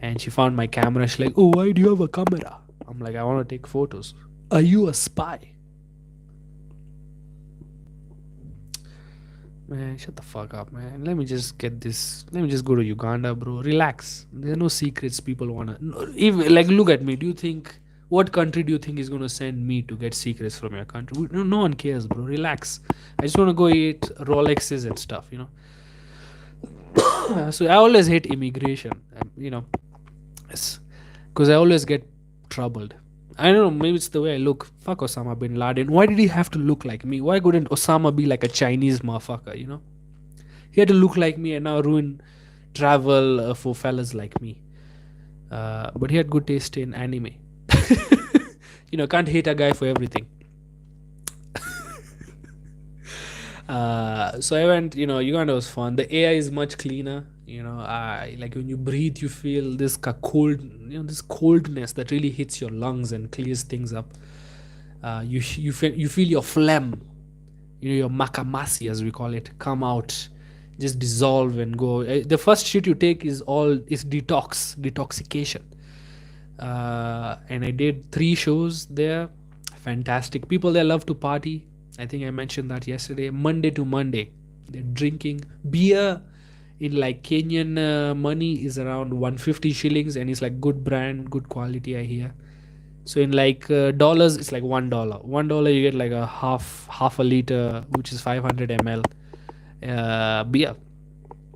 and she found my camera. She's like, "Oh, why do you have a camera?" I'm like, "I want to take photos." Are you a spy? Man, shut the fuck up, man. Let me just get this. Let me just go to Uganda, bro. Relax. There's no secrets people wanna. No, even like, look at me. Do you think what country do you think is gonna send me to get secrets from your country? No one cares, bro. Relax. I just wanna go eat Rolexes and stuff. So I always hate immigration. Yes, because I always get troubled. I don't know, maybe it's the way I look. Fuck Osama bin Laden. Why did he have to look like me? Why couldn't Osama be like a Chinese motherfucker? He had to look like me and now ruin travel for fellas like me. But he had good taste in anime. Can't hate a guy for everything. So I went, Uganda was fun. The air is much cleaner. I like when you breathe, you feel this cold, this coldness that really hits your lungs and clears things up. You feel your phlegm, your makamasi as we call it, come out, just dissolve and go. The first shit you take is detoxification. And I did 3 shows there. Fantastic people there love to party. I think I mentioned that yesterday. Monday to Monday, they're drinking beer in like Kenyan money is around 150 shillings, and it's like good brand, good quality. I hear. So in like dollars, it's like $1. $1 you get like a half a liter, which is 500 ml beer,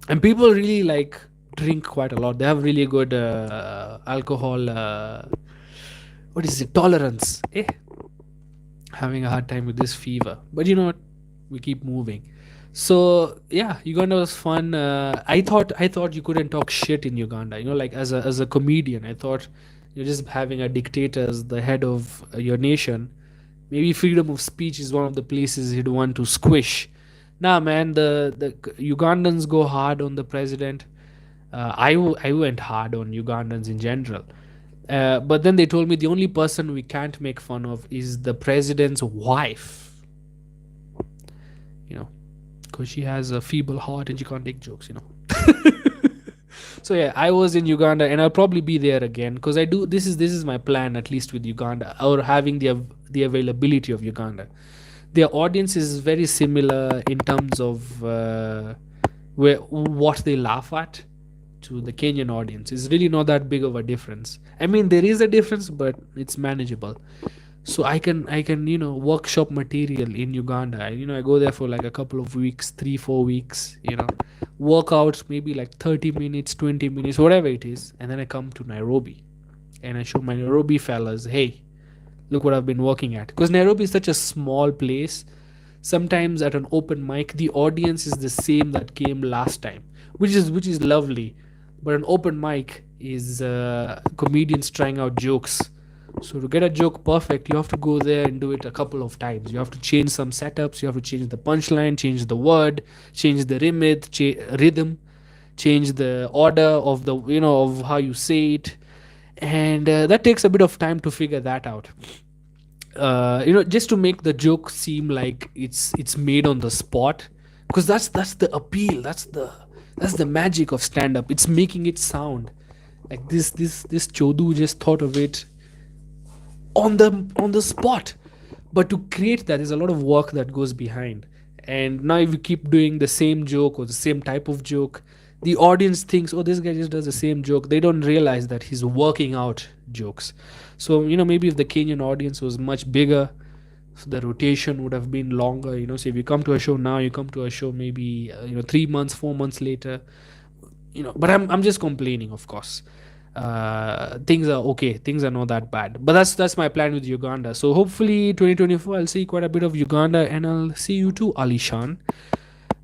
and people really like drink quite a lot. They have really good alcohol. What is it? Tolerance. Having a hard time with this fever, but you know what? We keep moving. So yeah, Uganda was fun. I thought you couldn't talk shit in Uganda. Like as a comedian, I thought you're just having a dictator as the head of your nation. Maybe freedom of speech is one of the places he'd want to squish. Nah, man, the Ugandans go hard on the president. I went hard on Ugandans in general. But then they told me the only person we can't make fun of is the president's wife. Because she has a feeble heart and she can't take jokes. So yeah, I was in Uganda, and I'll probably be there again because I do. This is my plan, at least with Uganda, or having the availability of Uganda. Their audience is very similar in terms of what they laugh at to the Kenyan audience. It's really not that big of a difference. I mean, there is a difference, but it's manageable. So I can workshop material in Uganda. I go there for like a couple of weeks, 3-4 weeks. Work out maybe like 30 minutes, 20 minutes, whatever it is, and then I come to Nairobi, and I show my Nairobi fellas, hey, look what I've been working at. Because Nairobi is such a small place. Sometimes at an open mic, the audience is the same that came last time, which is lovely. But an open mic is comedians trying out jokes. So to get a joke perfect, you have to go there and do it a couple of times. You have to change some setups. You have to change the punchline, change the word, change the rhythm, change the order of of how you say it, and that takes a bit of time to figure that out. just to make the joke seem like it's made on the spot, because that's the appeal, that's the magic of stand up. It's making it sound like this chodu just thought of it on the spot. But to create that, there's a lot of work that goes behind. And now if you keep doing the same joke or the same type of joke, the audience thinks, oh, this guy just does the same joke. They don't realize that he's working out jokes. So maybe if the Kenyan audience was much bigger, so the rotation would have been longer. So if you come to a show now, you come to a show maybe 3 months, 4 months later. But I'm just complaining, of course. Things are okay, things are not that bad, but that's my plan with Uganda. So hopefully 2024 I'll see quite a bit of Uganda, and I'll see you too, Alishan.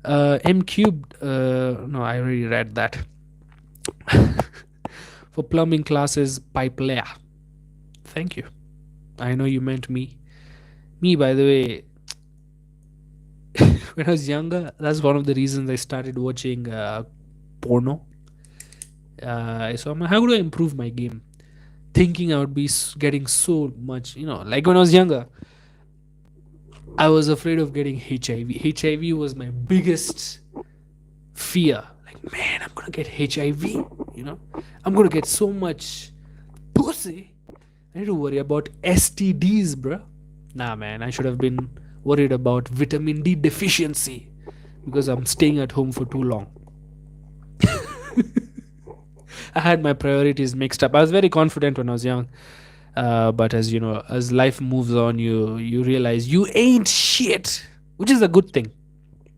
M cubed, no, I already read that. For plumbing classes, pipe layer. Thank you. I know you meant me, by the way. When I was younger, that's one of the reasons I started watching porno. So I'm like, how do I improve my game? Thinking I would be getting so much, like when I was younger, I was afraid of getting HIV. HIV was my biggest fear. Like, man, I'm gonna get HIV, I'm gonna get so much pussy. I need to worry about STDs, bruh. Nah, man, I should have been worried about vitamin D deficiency because I'm staying at home for too long. I had my priorities mixed up. I was very confident when I was young, but as you know, as life moves on, you realize you ain't shit, which is a good thing.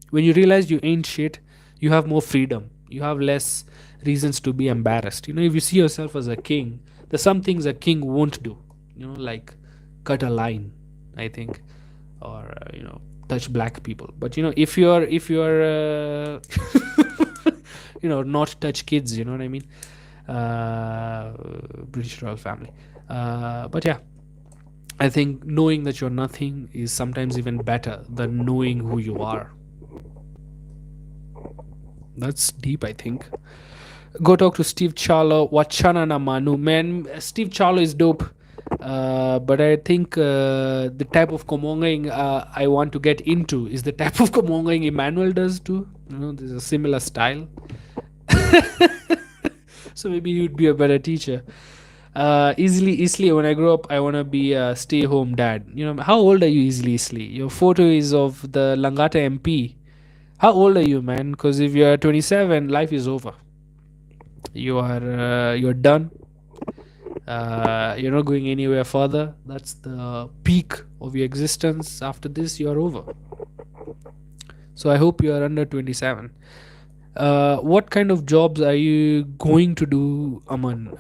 When you realize you ain't shit, you have more freedom. You have less reasons to be embarrassed. If you see yourself as a king, there's some things a king won't do. Like cut a line, I think, or touch black people. But if you're not touch kids. You know what I mean? British royal family. But yeah, I think knowing that you're nothing is sometimes even better than knowing who you are. That's deep, I think. Go talk to Steve Charlo. Wachana na Manu. Man, Steve Charlo is dope. But I think the type of komonging I want to get into is the type of komonging Emmanuel does too. There's a similar style. So maybe he would be a better teacher. Easily, when I grow up, I want to be a stay-home dad. How old are you, easily? Your photo is of the Langata MP. How old are you, man? Because if you're 27, life is over. You're done. You're not going anywhere further. That's the peak of your existence. After this, you're over. So I hope you're under 27. What kind of jobs are you going to do, Aman?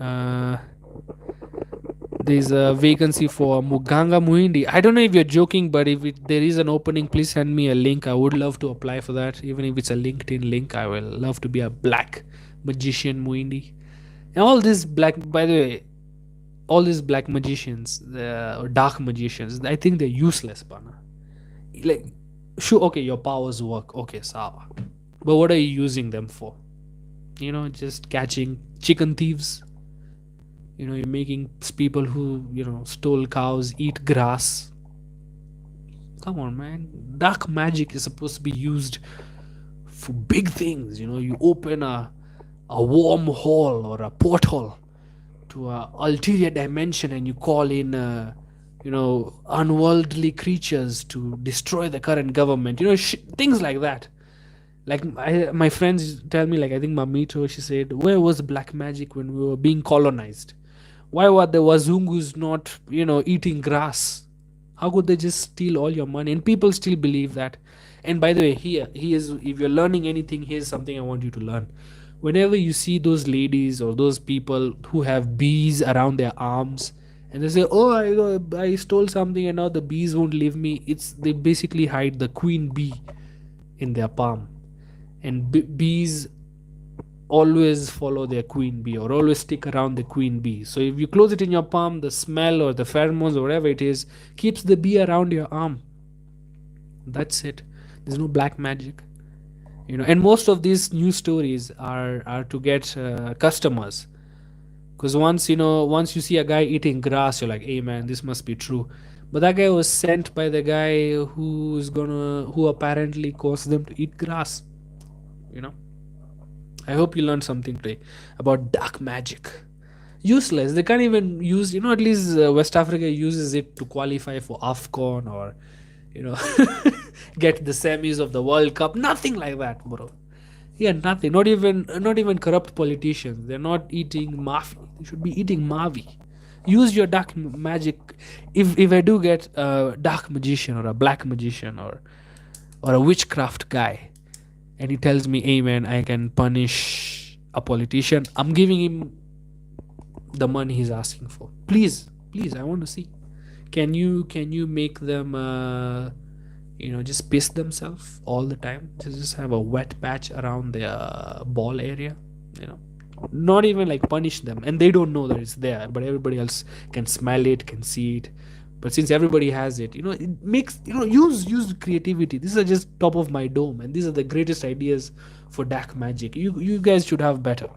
There's a vacancy for Muganga Muhindi. I don't know if you're joking, but if there is an opening, please send me a link. I would love to apply for that. Even if it's a LinkedIn link, I will love to be a black magician Muhindi. And all these black, by the way, all these black magicians, or dark magicians, I think they're useless, Bana. Like, sure, okay, your powers work. Okay, sawa. But what are you using them for? Just catching chicken thieves. You're making people who, stole cows eat grass. Come on, man. Dark magic is supposed to be used for big things. You open a wormhole or a portal to a ulterior dimension, and you call in unworldly creatures to destroy the current government. Things like that. Like my friends tell me, like I think Mamito, she said, where was black magic when we were being colonized? Why were the Wazungus not eating grass? How could they just steal all your money? And people still believe that. And by the way, if you're learning anything, here's something I want you to learn. Whenever you see those ladies or those people who have bees around their arms, and they say, oh, I stole something and now the bees won't leave me, they basically hide the queen bee in their palm. And bees always follow their queen bee, or always stick around the queen bee. So if you close it in your palm, the smell or the pheromones or whatever it is keeps the bee around your arm. That's it. There's no black magic. And most of these news stories are to get customers. Because once you see a guy eating grass, you're like, hey man, this must be true. But that guy was sent by the guy who apparently caused them to eat grass. You know, I hope you learned something today about dark magic. Useless. They can't even use. At least West Africa uses it to qualify for AFCON or you know get the semis of the World Cup. Nothing like that, bro. Yeah, nothing. Not even corrupt politicians. They're not eating mafi. They should be eating mavi. Use your dark magic. If I do get a dark magician or a black magician or a witchcraft guy, and he tells me, "Hey man, I can punish a politician," I'm giving him the money he's asking for. Please, please, I want to see. Can you make them just piss themselves all the time? Just have a wet patch around their ball area, you know. Not even like punish them, and they don't know that it's there, but everybody else can smell it, can see it. But since everybody has it, it makes use creativity. These are just top of my dome, and these are the greatest ideas for dark magic. You guys should have better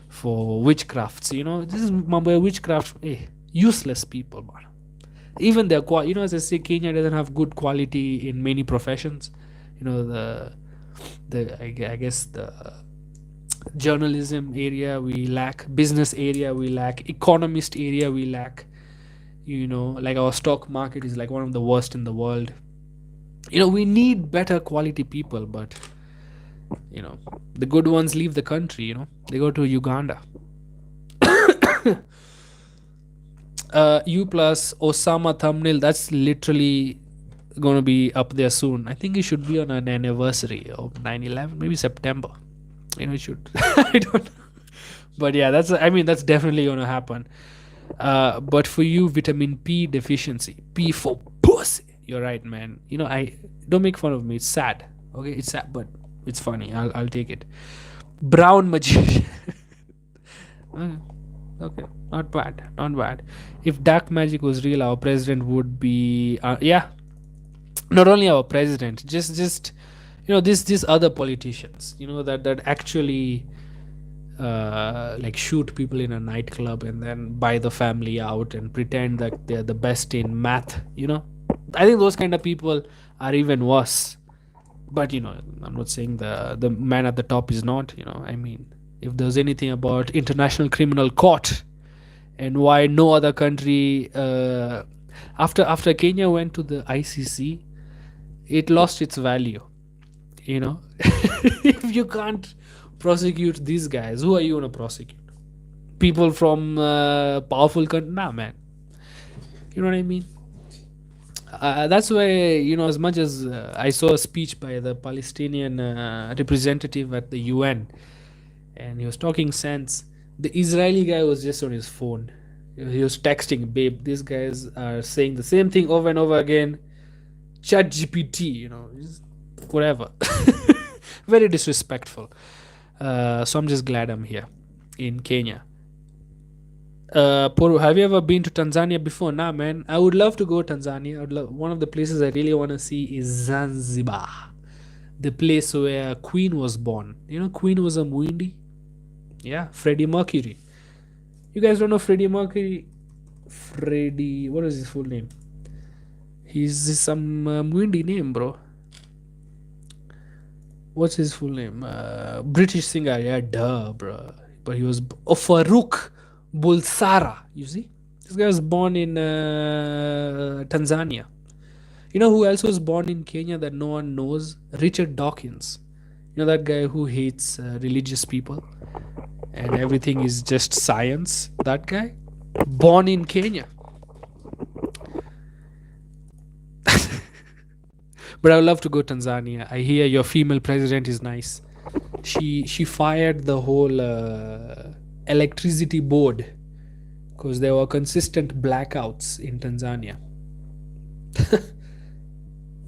for witchcrafts. This is Mumbai witchcraft. Useless people, man. Even their as I say, Kenya doesn't have good quality in many professions. I guess the journalism area we lack, business area we lack, economist area we lack. Like our stock market is like one of the worst in the world. We need better quality people, but you know the good ones leave the country. They go to Uganda. U plus Osama thumbnail, that's literally going to be up there soon. I think it should be on an anniversary of 9/11, maybe September. It should. I don't know. But yeah, that's definitely going to happen. But for you, vitamin P deficiency, P for pussy. You're right, man. I don't make fun of me. It's sad. Okay, it's sad, but it's funny. I'll take it. Brown magician. Okay, not bad, not bad. If dark magic was real, our president would be, yeah. Not only our president, just these other politicians, that actually like shoot people in a nightclub and then buy the family out and pretend that they're the best in math. I think those kind of people are even worse. But I'm not saying the man at the top is not. I mean, if there's anything about International Criminal Court and why no other country, after Kenya went to the ICC, it lost its value. If you can't prosecute these guys, who are you gonna prosecute? People from powerful country? Nah, man. You know what I mean? That's why, as much as I saw a speech by the Palestinian representative at the UN, and he was talking sense. The Israeli guy was just on his phone. He was texting, babe. These guys are saying the same thing over and over again. Chat GPT, whatever. Very disrespectful. So I'm just glad I'm here in Kenya. Have you ever been to Tanzania before? Nah, man. I would love to go Tanzania. One of the places I really want to see is Zanzibar, the place where Queen was born. Queen was a Muindi. Yeah, Freddie Mercury. You guys don't know Freddie Mercury? Freddie, what is his full name? He's some Muindi name, bro. What's his full name? British singer, yeah, duh, bro. But he was Farouk Bulsara. You see, this guy was born in Tanzania. You know who else was born in Kenya that no one knows? Richard Dawkins. That guy who hates religious people and everything is just science. That guy, born in Kenya. But I would love to go Tanzania. I hear your female president is nice. She fired the whole electricity board because there were consistent blackouts in Tanzania.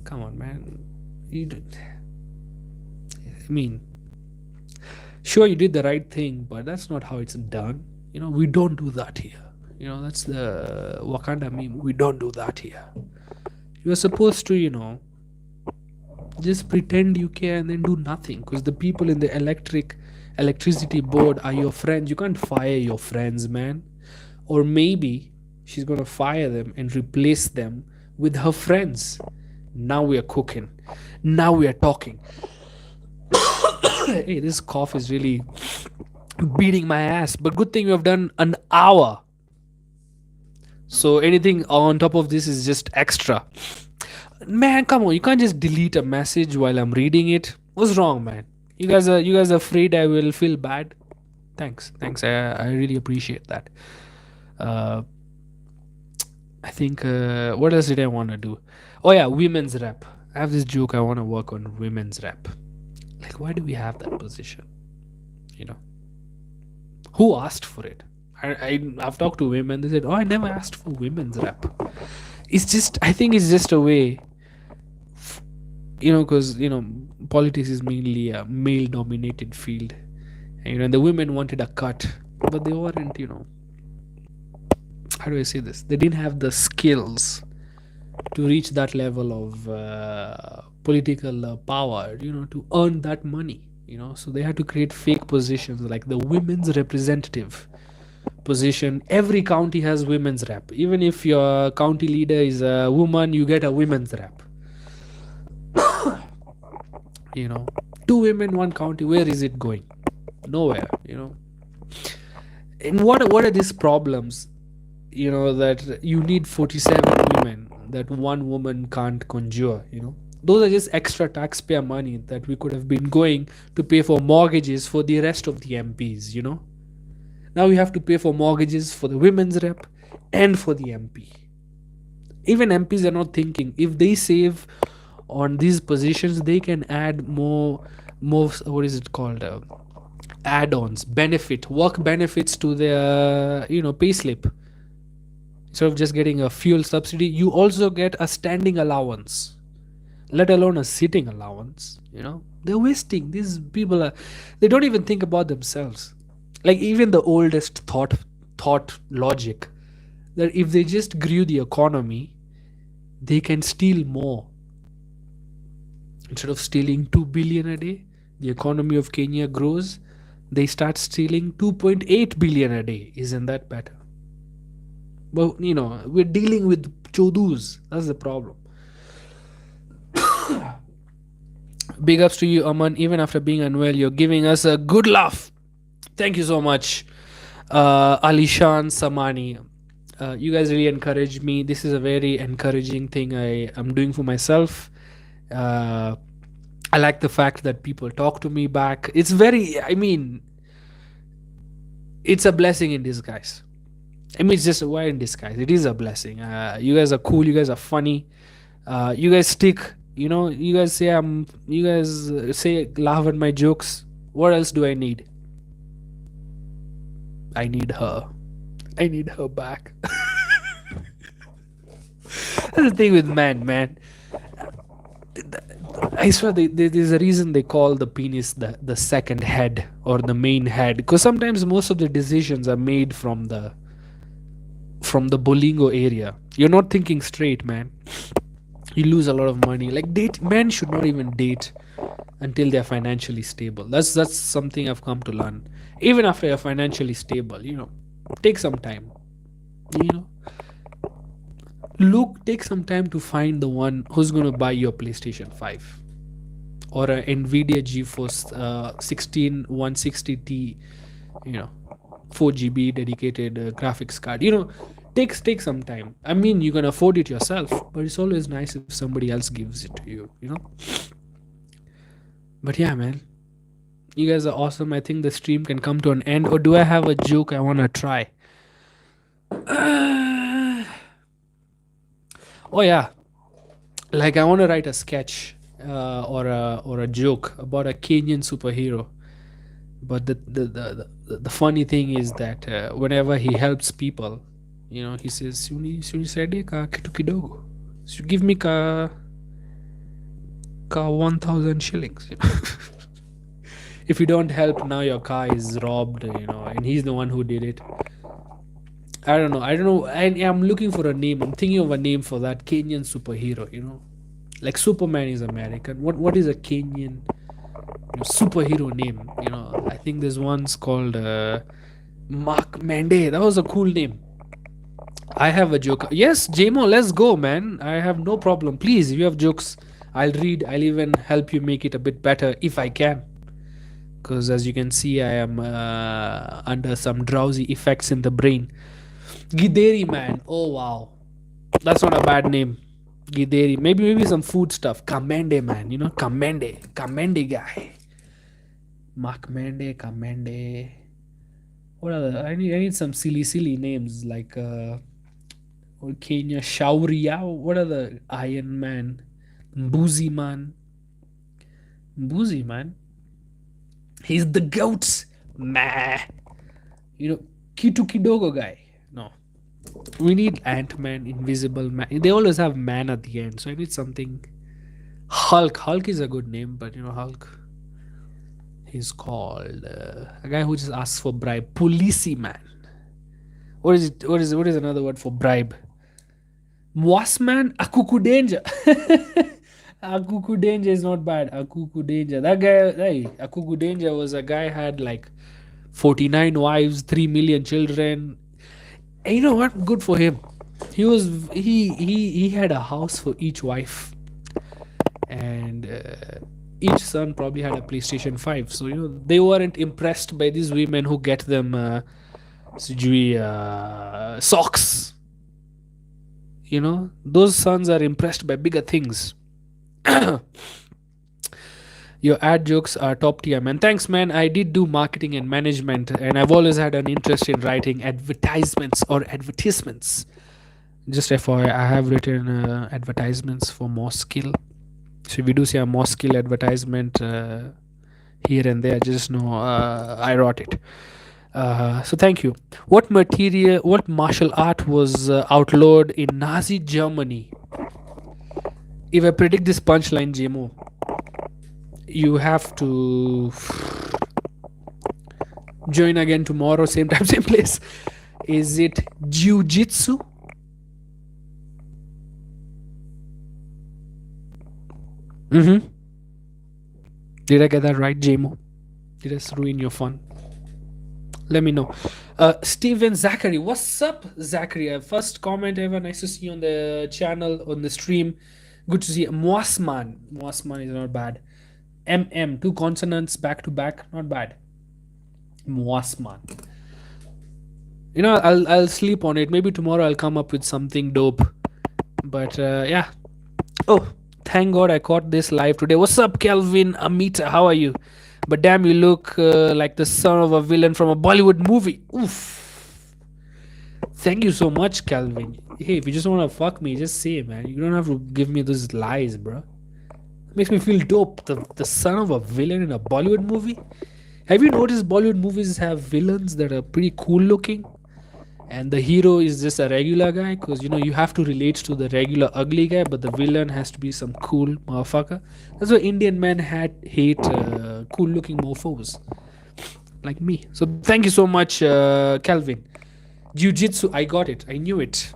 Come on, man. I mean, sure, you did the right thing, but that's not how it's done. We don't do that here. That's the Wakanda meme. We don't do that here. You're supposed to, just pretend you care and then do nothing, because the people in the electricity board are your friends. You can't fire your friends, man. Or maybe she's gonna fire them and replace them with her friends. Now we are cooking. Now we are talking. Hey, this cough is really beating my ass. But good thing we have done an hour. So anything on top of this is just extra. Man, come on, you can't just delete a message while I'm reading it. What's wrong, man? You guys are afraid I will feel bad? Thanks. I really appreciate that. Uh, I think what else did I want to do? Oh yeah, women's rep. I have this joke. I want to work on women's rep. Like, why do we have that position? You know, who asked for it? I've talked to women. They said, "Oh, I never asked for women's rep." It's just, I think it's just a way, because politics is mainly a male-dominated field. And, the women wanted a cut, but they weren't. How do I say this? They didn't have the skills to reach that level of political power, to earn that money. So they had to create fake positions like the women's representative position. Every county has women's rep. Even if your county leader is a woman, you get a women's rep. you know 2 women, one county, where is it going? Nowhere. And what are these problems, that you need 47 women that one woman can't conjure? Those are just extra taxpayer money that we could have been going to pay for mortgages for the rest of the MPs. Now we have to pay for mortgages for the women's rep and for the MP. Even MPs are not thinking, if they save on these positions, they can add more what is it called, add-ons, work benefits to their pay slip. Instead of just getting a fuel subsidy, you also get a standing allowance, let alone a sitting allowance. They're wasting. These people they don't even think about themselves. Like, even the oldest thought logic, that if they just grew the economy, they can steal more. Instead of stealing 2 billion a day, the economy of Kenya grows, they start stealing 2.8 billion a day. Isn't that better? But we're dealing with chodus. That's the problem. Big ups to you, Aman. Even after being unwell, you're giving us a good laugh. Thank you so much, Alishan Samani. You guys really encouraged me. This is a very encouraging thing I am doing for myself. I like the fact that people talk to me back. It's a blessing in disguise. It's just a word in disguise. It is a blessing. You guys are cool. You guys are funny. You guys stick. You guys say laugh at my jokes. What else do I need? I need her. I need her back. That's the thing with man. I swear there's a reason they call the penis the second head or the main head, because sometimes most of the decisions are made from the Bolingo area. You're not thinking straight, man. You lose a lot of money. Like, men should not even date until they're financially stable. That's something I've come to learn. Even after you're financially stable, take some time. Take some time to find the one who's going to buy your PlayStation 5 or a Nvidia GeForce 16160T, 4 GB dedicated graphics card. Take some time. You can afford it yourself, but it's always nice if somebody else gives it to you. But yeah, man, you guys are awesome. I think the stream can come to an end. Or do I have a joke I want to try? Oh yeah, like, I want to write a sketch or a joke about a Kenyan superhero. But the funny thing is that whenever he helps people, he says, "Unisaidie ka kitu kidogo. So give me ka 1,000 shillings." If you don't help, now your car is robbed. And he's the one who did it. I don't know. I'm looking for a name. I'm thinking of a name for that Kenyan superhero. Like Superman is American. What is a Kenyan superhero name? I think there's one's called Mark Mande. That was a cool name. I have a joke. Yes, JMO, let's go, man. I have no problem. Please, if you have jokes, I'll read. I'll even help you make it a bit better if I can. Because as you can see, I am under some drowsy effects in the brain. Gideri, man. Oh, wow. That's not a bad name. Gideri. Maybe some food stuff. Kamende, man. You know, Kamende. Kamende guy. Makmende, Kamende. What other? I need some silly names like Kenya Shauria. What are the Iron Man? Mbuzi Man. Mbuzi Man. He's the goat. Meh. You know, Kitu Kidogo guy. No. We need Ant Man, Invisible Man. They always have man at the end, so I need something. Hulk. Hulk is a good name, but you know, Hulk. He's called a guy who just asks for bribe. Policy Man. What is it? What is another word for bribe? Wasman Akuku Danger. Akuku Danger is not bad. Akuku Danger. That guy, hey, Akuku Danger was a guy had like 49 wives, 3 million children. And you know what? Good for him. He had a house for each wife, and each son probably had a PlayStation 5. So you know they weren't impressed by these women who get them socks. You know, those sons are impressed by bigger things. Your ad jokes are top tier, man. Thanks, man. I did do marketing and management, and I've always had an interest in writing advertisements or advertisements. Just FYI, I have written advertisements for more skill. So if you do see a more skill advertisement here and there, just know I wrote it. So thank you. What martial art was outlawed in Nazi Germany? If I predict this punchline, JMO, you have to join again tomorrow, same time, same place. Is it jiu-jitsu? Mm-hmm. Did I get that right, JMO? Did I ruin your fun? Let me know. Steven Zachary, what's up, Zachary? First comment ever. Nice to see you on the channel, on the stream. Good to see you. Moasman. Moasman is not bad. MM, two consonants back to back, not bad. Moasman. You know, I'll sleep on it. Maybe tomorrow I'll come up with something dope. But yeah. Oh, thank God I caught this live today. What's up, Kelvin Amita? How are you? But damn, you look like the son of a villain from a Bollywood movie. Oof. Thank you so much, Calvin. Hey, if you just want to fuck me, just say, man. You don't have to give me those lies, bro. Makes me feel dope. The son of a villain in a Bollywood movie. Have you noticed Bollywood movies have villains that are pretty cool looking, and the hero is just a regular guy? Because you know you have to relate to the regular ugly guy, but the villain has to be some cool motherfucker. That's why Indian men hate cool looking mofos like me. So thank you so much, Calvin. Jiu-jitsu, I got it. I knew it.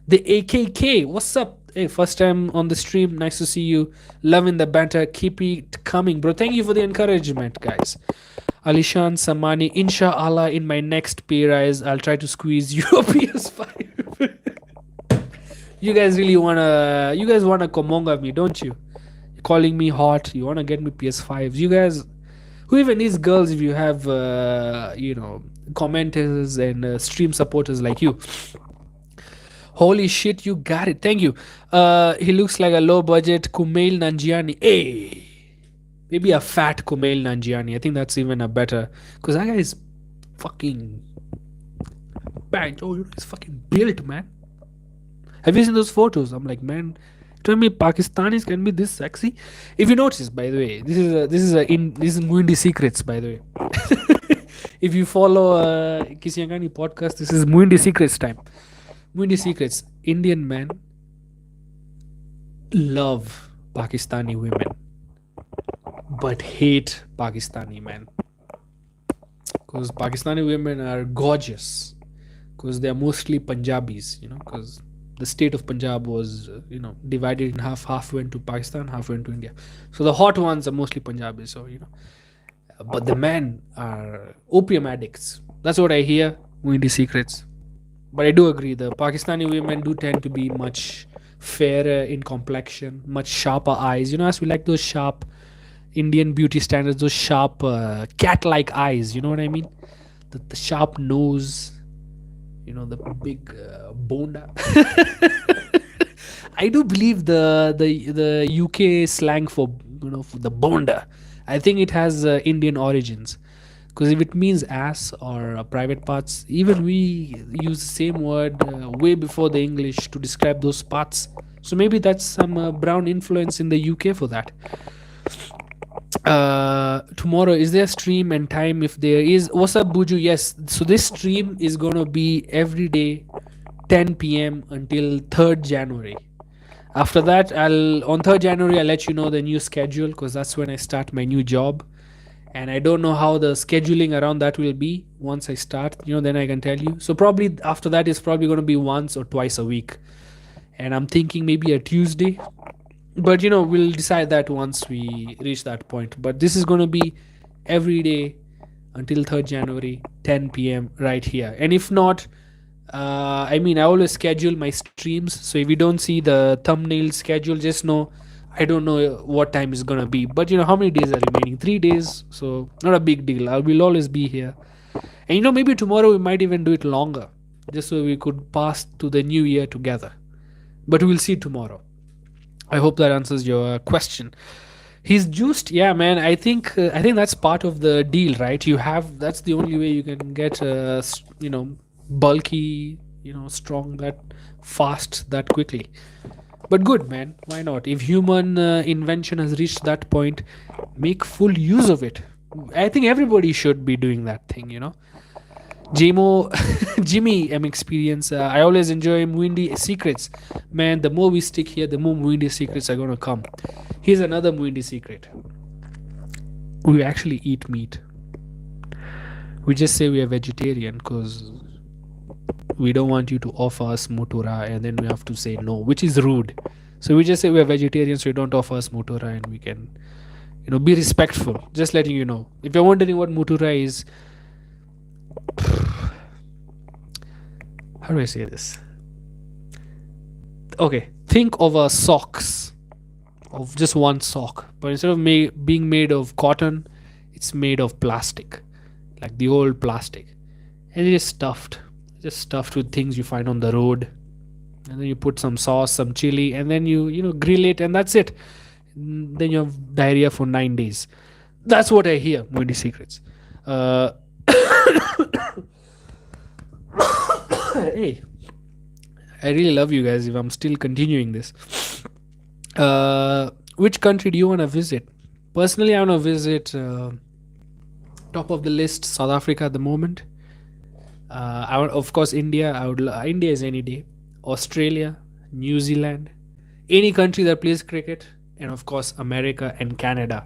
The AKK, what's up? Hey, first time on the stream. Nice to see you. Loving the banter. Keep it coming, bro. Thank you for the encouragement, guys. Alishan Samani, inshallah, in my next pay rise, I'll try to squeeze you a PS5. You guys wanna komonga me, don't you? You're calling me hot. You wanna get me PS5s. You guys, who even needs girls if you have, commenters and stream supporters like you? Holy shit, you got it. Thank you. He looks like a low budget Kumail Nanjiani. Hey, maybe a fat Kumail Nanjiani. I think that's even a better, because that guy is fucking banged. Oh, he's fucking built, man. Have you seen those photos? I'm like, man, tell me Pakistanis can be this sexy. If you notice, by the way, this is Muindi Secrets, by the way. If you follow Kisiangani podcast, this is Muindi Secrets time. Muindi Secrets. Indian men love Pakistani women, but hate Pakistani men. Because Pakistani women are gorgeous. Because they are mostly Punjabis, because the state of Punjab was, divided in half. Half went to Pakistan, half went to India. So the hot ones are mostly Punjabis. So, but the men are opium addicts. That's what I hear. Windy Secrets. But I do agree, the Pakistani women do tend to be much fairer in complexion, much sharper eyes. As we like those sharp Indian beauty standards, those sharp cat-like eyes. You know what I mean? The sharp nose, the big bonda. I do believe the UK slang for for the bonda. I think it has Indian origins. Because if it means ass or private parts, even we use the same word way before the English to describe those parts. So maybe that's some brown influence in the UK for that. Tomorrow, is there a stream and time? If there is, what's up, Buju? Yes. So this stream is gonna be every day, 10 p.m. until 3rd January. After that, I'll on 3rd January I'll let you know the new schedule because that's when I start my new job, and I don't know how the scheduling around that will be. Once I start, then I can tell you. So probably after that is probably going to be once or twice a week, and I'm thinking maybe a Tuesday, but we'll decide that once we reach that point. But this is going to be every day until 3rd January, 10 p.m. right here. And if not, I always schedule my streams, so if you don't see the thumbnail schedule, just know I don't know what time is gonna be. But how many days are remaining? 3 days, so not a big deal. I will always be here. And maybe tomorrow we might even do it longer, just so we could pass to the new year together. But we'll see tomorrow. I hope that answers your question. He's juiced, yeah, man. I think that's part of the deal, right? That's the only way you can get bulky, strong, that fast, that quickly. But good, man. Why not? If human invention has reached that point, make full use of it. I think everybody should be doing that thing. JMO, Jimmy M experience. I always enjoy Muindi secrets. Man, the more we stick here, the more Muindi secrets are gonna come. Here's another Muindi secret. We actually eat meat. We just say we are vegetarian because we don't want you to offer us mutura, and then we have to say no, which is rude. So we just say we are vegetarians, so you don't offer us mutura, and we can be respectful. Just letting you know, if you're wondering what mutura is, how do I say this? Okay, think of a socks, of just one sock, but instead of being made of cotton, it's made of plastic, like the old plastic, and it is stuffed with things you find on the road, and then you put some sauce, some chili, and then you grill it, and that's it. Then you have diarrhea for 9 days. That's what I hear. Moody secrets. Hey, I really love you guys. If I'm still continuing this, which country do you want to visit? Personally, I want to visit top of the list, South Africa at the moment. Of course, India. India is any day. Australia, New Zealand, any country that plays cricket, and of course, America and Canada.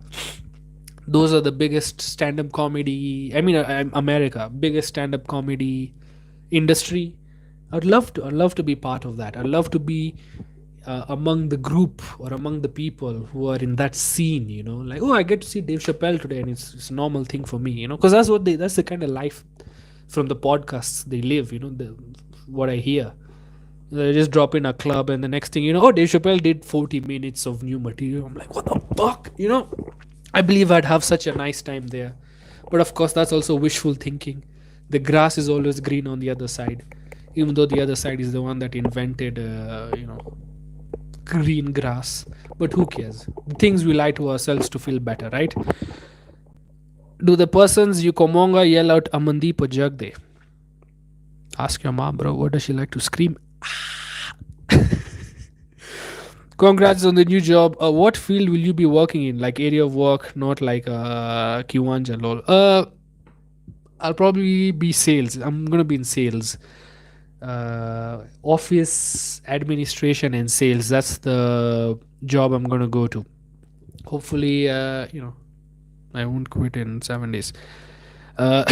Those are the biggest stand-up comedy. America, biggest stand-up comedy industry. I'd love to be part of that. I'd love to be among the group or among the people who are in that scene. Like, oh, I get to see Dave Chappelle today, and it's a normal thing for me. Because that's the kind of life from the podcasts they live. What I hear. They just drop in a club, and the next thing oh, Dave Chappelle did 40 minutes of new material. I'm like, what the fuck? I believe I'd have such a nice time there. But of course, that's also wishful thinking. The grass is always green on the other side, even though the other side is the one that invented, green grass. But who cares? The things we lie to ourselves to feel better, right? Do the persons you Komonga yell out Amandeep or Jagde? Ask your mom, bro. What does she like to scream? Congrats on the new job. What field will you be working in? Like area of work, not like Kiwanja lol. I'll probably be sales. I'm gonna be in sales. Office administration and sales. That's the job I'm gonna go to. Hopefully, I won't quit in 7 days. Uh,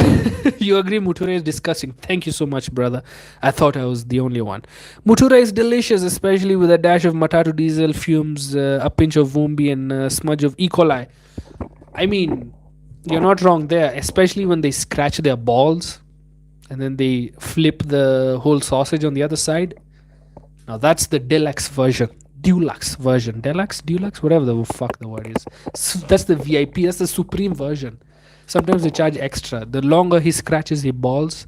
you agree Mutura is disgusting. Thank you so much, brother. I thought I was the only one. Mutura is delicious, especially with a dash of matatu diesel fumes, a pinch of vumbi, and a smudge of E. coli. I mean, you're not wrong there, especially when they scratch their balls. and then they flip the whole sausage on the other side. Now that's the deluxe version, deluxe, whatever the fuck the word is. That's the VIP. That's the supreme version. Sometimes they charge extra. The longer he scratches he balls,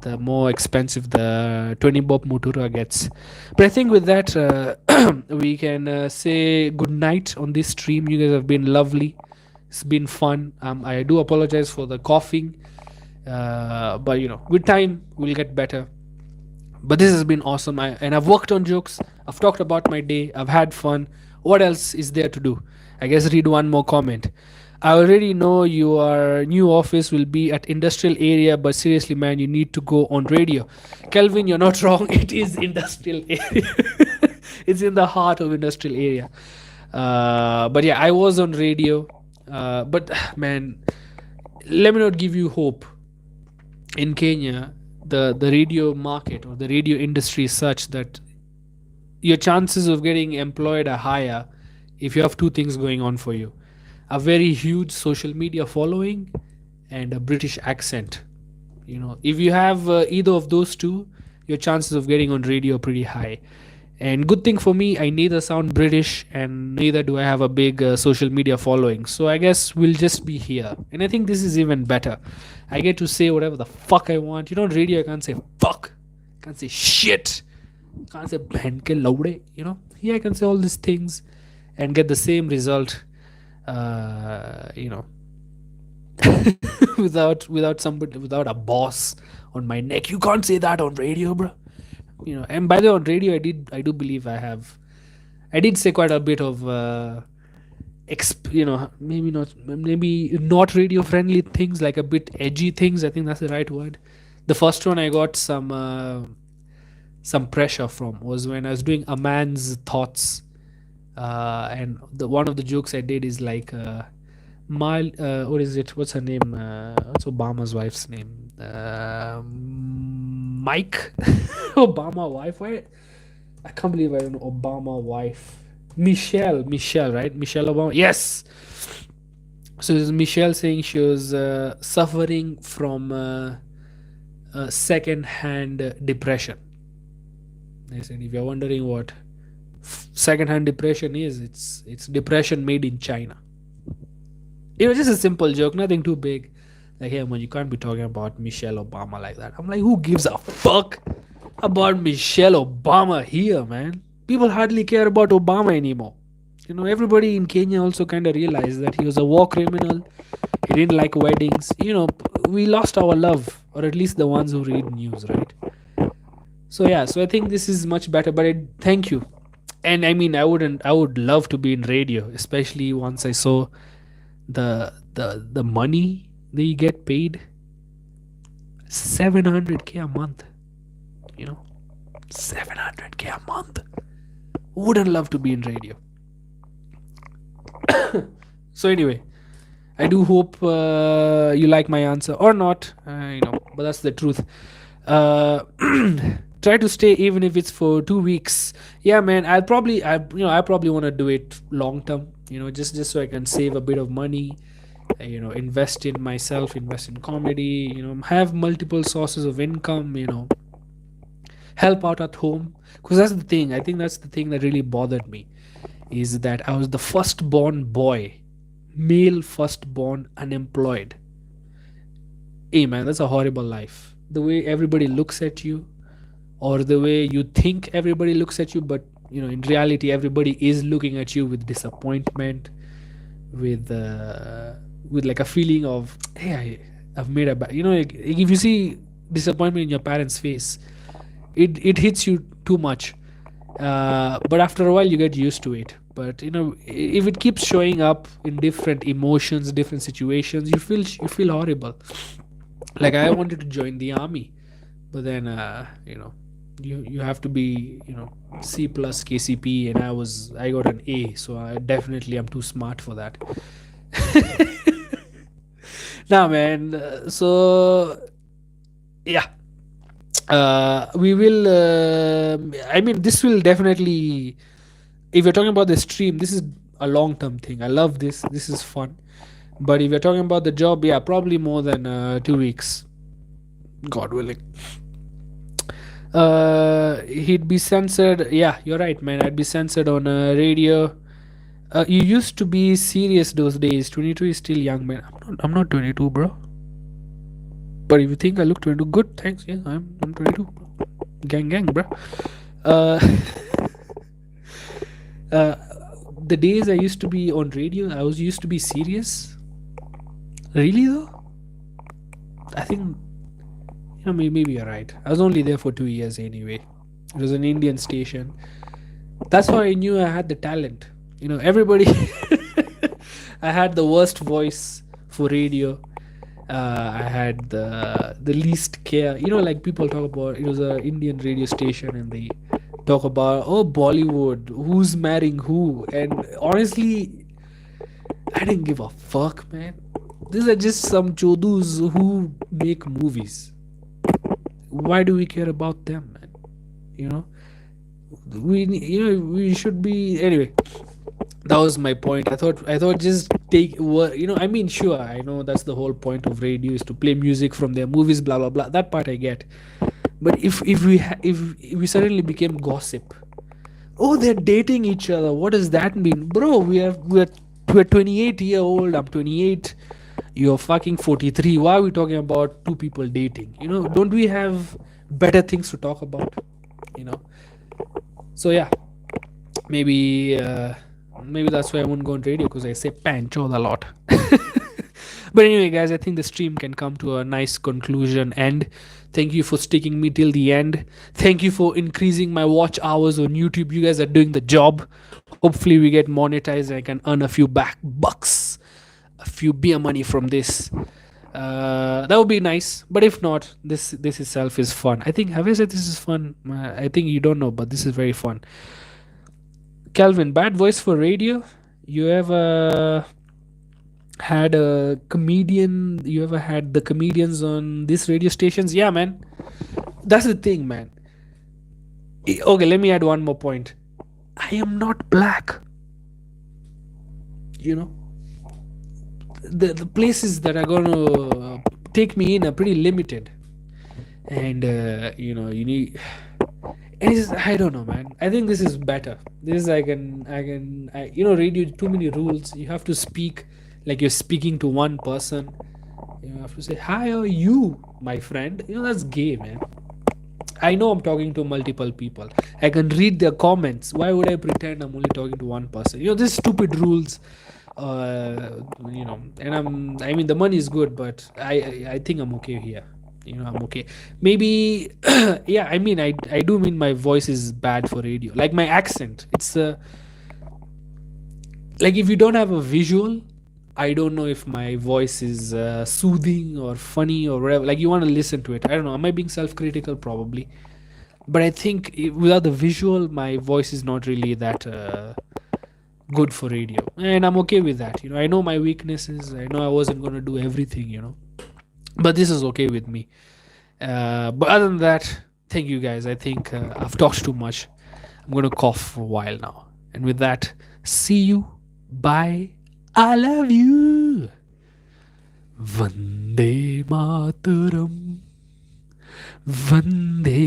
the more expensive the 20 bob mutura gets. But I think with that, we can say good night on this stream. You guys have been lovely. It's been fun. I do apologize for the coughing, but with time we'll get better. But this has been awesome. And I've worked on jokes. I've talked about my day. I've had fun. What else is there to do? I guess read one more comment. I already know your new office will be at industrial area, but seriously, man, you need to go on radio. Kelvin, you're not wrong. It is industrial area. It's in the heart of industrial area. But yeah, I was on radio. But man, let me not give you hope. In Kenya, the radio market or the radio industry is such that your chances of getting employed are higher if you have two things going on for you: a very huge social media following and a British accent. If you have either of those two, your chances of getting on radio are pretty high. And good thing for me, I neither sound British and neither do I have a big social media following. So I guess we'll just be here. And I think this is even better. I get to say whatever the fuck I want. On radio, I can't say fuck. I can't say shit. I can't say bhen ke laude. Here I can say all these things and get the same result. Without somebody, without a boss on my neck. You can't say that on radio, bro. And by the way, on radio, I do believe I did say quite a bit of maybe not radio friendly things, like a bit edgy things. I think that's the right word. The first one I got some pressure from was when I was doing a man's thoughts, and the one of the jokes I did is like what is it, what's her name, what's Obama's wife's name, Mike Obama wife. Why I can't believe I don't know Obama wife. Michelle, right? Michelle Obama. Yes. So this is Michelle saying she was suffering from second-hand depression. I said, if you're wondering what second-hand depression is, it's depression made in China. It was just a simple joke, nothing too big. Like, hey man, you can't be talking about Michelle Obama like that. I'm like, who gives a fuck about Michelle Obama here, man? People hardly care about Obama anymore. Everybody in Kenya also kind of realized that he was a war criminal. He didn't like weddings. We lost our love, or at least the ones who read news, right? So yeah, so I think this is much better. But thank you. And I mean, I would love to be in radio, especially once I saw the money they get paid. 700k a month. 700k a month. Wouldn't love to be in radio. So anyway, I do hope you like my answer or not, but that's the truth. Try to stay even if it's for 2 weeks. Yeah man, I probably want to do it long term, just so I can save a bit of money, invest in myself, invest in comedy, have multiple sources of income, help out at home. Because that's the thing, I think that's the thing that really bothered me, is that I was the firstborn boy, male firstborn, unemployed. Hey man, that's a horrible life. The way everybody looks at you, or the way you think everybody looks at you, but in reality everybody is looking at you with disappointment, with like a feeling of, hey, I've made a bad, like, if you see disappointment in your parents' face, it hits you too much, but after a while you get used to it. But if it keeps showing up in different emotions, different situations, you feel horrible. Like, I wanted to join the army, but then you have to be C plus KCP, and I got an A, so I definitely am too smart for that. Nah man, so yeah, we will I mean, this will definitely, if you're talking about the stream, this is a long term thing. I love this is fun. But if you're talking about the job, yeah, probably more than 2 weeks. God willing. He'd be censored. Yeah, you're right, man. I'd be censored on radio. You used to be serious those days. 22 is still young, man. I'm not 22, bro. But if you think I look 22, good. Thanks. Yeah, I'm 22. Gang, gang, bro. Uh, uh, the days I used to be on radio, I was used to be serious. Really though, I think maybe you're right. I was only there for 2 years anyway. It was an Indian station. That's how I knew I had the talent. Everybody. I had the worst voice for radio. I had the least care. Like people talk about, it was a Indian radio station, and they talk about, oh, Bollywood, who's marrying who, and honestly, I didn't give a fuck, man. These are just some chodus who make movies. Why do we care about them, man? You know, we should be anyway. That was my point. I thought just take I mean, sure, I know that's the whole point of radio is to play music from their movies, blah blah blah. That part I get. But if we suddenly became gossip, oh, they're dating each other, what does that mean, bro? We're 28-year-old. I'm 28. You're fucking 43. Why are we talking about two people dating? Don't we have better things to talk about? you know so yeah, maybe that's why I won't go on radio, because I say pancho a lot. But anyway, guys, I think the stream can come to a nice conclusion. And thank you for sticking me till the end. Thank you for increasing my watch hours on YouTube. You guys are doing the job. Hopefully we get monetized and I can earn a few back bucks, a few beer money from this. That would be nice. But if not, this itself is fun. I think, have I said this is fun? I think you don't know, but this is very fun. Calvin, bad voice for radio. You ever had a comedian? You ever had the comedians on these radio stations? Yeah, man. That's the thing, man. Okay, let me add one more point. I am not black. You know, the places that are gonna take me in are pretty limited, and you need. I don't know, man. I think this is better. This is radio. Too many rules. You have to speak like you're speaking to one person. You have to say, "Hi, how are you, my friend?" That's gay, man. I know I'm talking to multiple people. I can read their comments. Why would I pretend I'm only talking to one person? These stupid rules. And I mean, the money is good, but I think I'm okay here. I'm okay. Maybe, yeah. I mean, I do mean my voice is bad for radio. Like my accent, it's like if you don't have a visual, I don't know if my voice is soothing or funny or whatever. Like you want to listen to it. I don't know. Am I being self-critical? Probably. But I think without the visual, my voice is not really that good for radio, and I'm okay with that. I know my weaknesses. I know I wasn't going to do everything. But this is okay with me. But other than that, thank you guys. I think I've talked too much. I'm going to cough for a while now. And with that, see you. Bye. I love you. Vande Mataram. Vande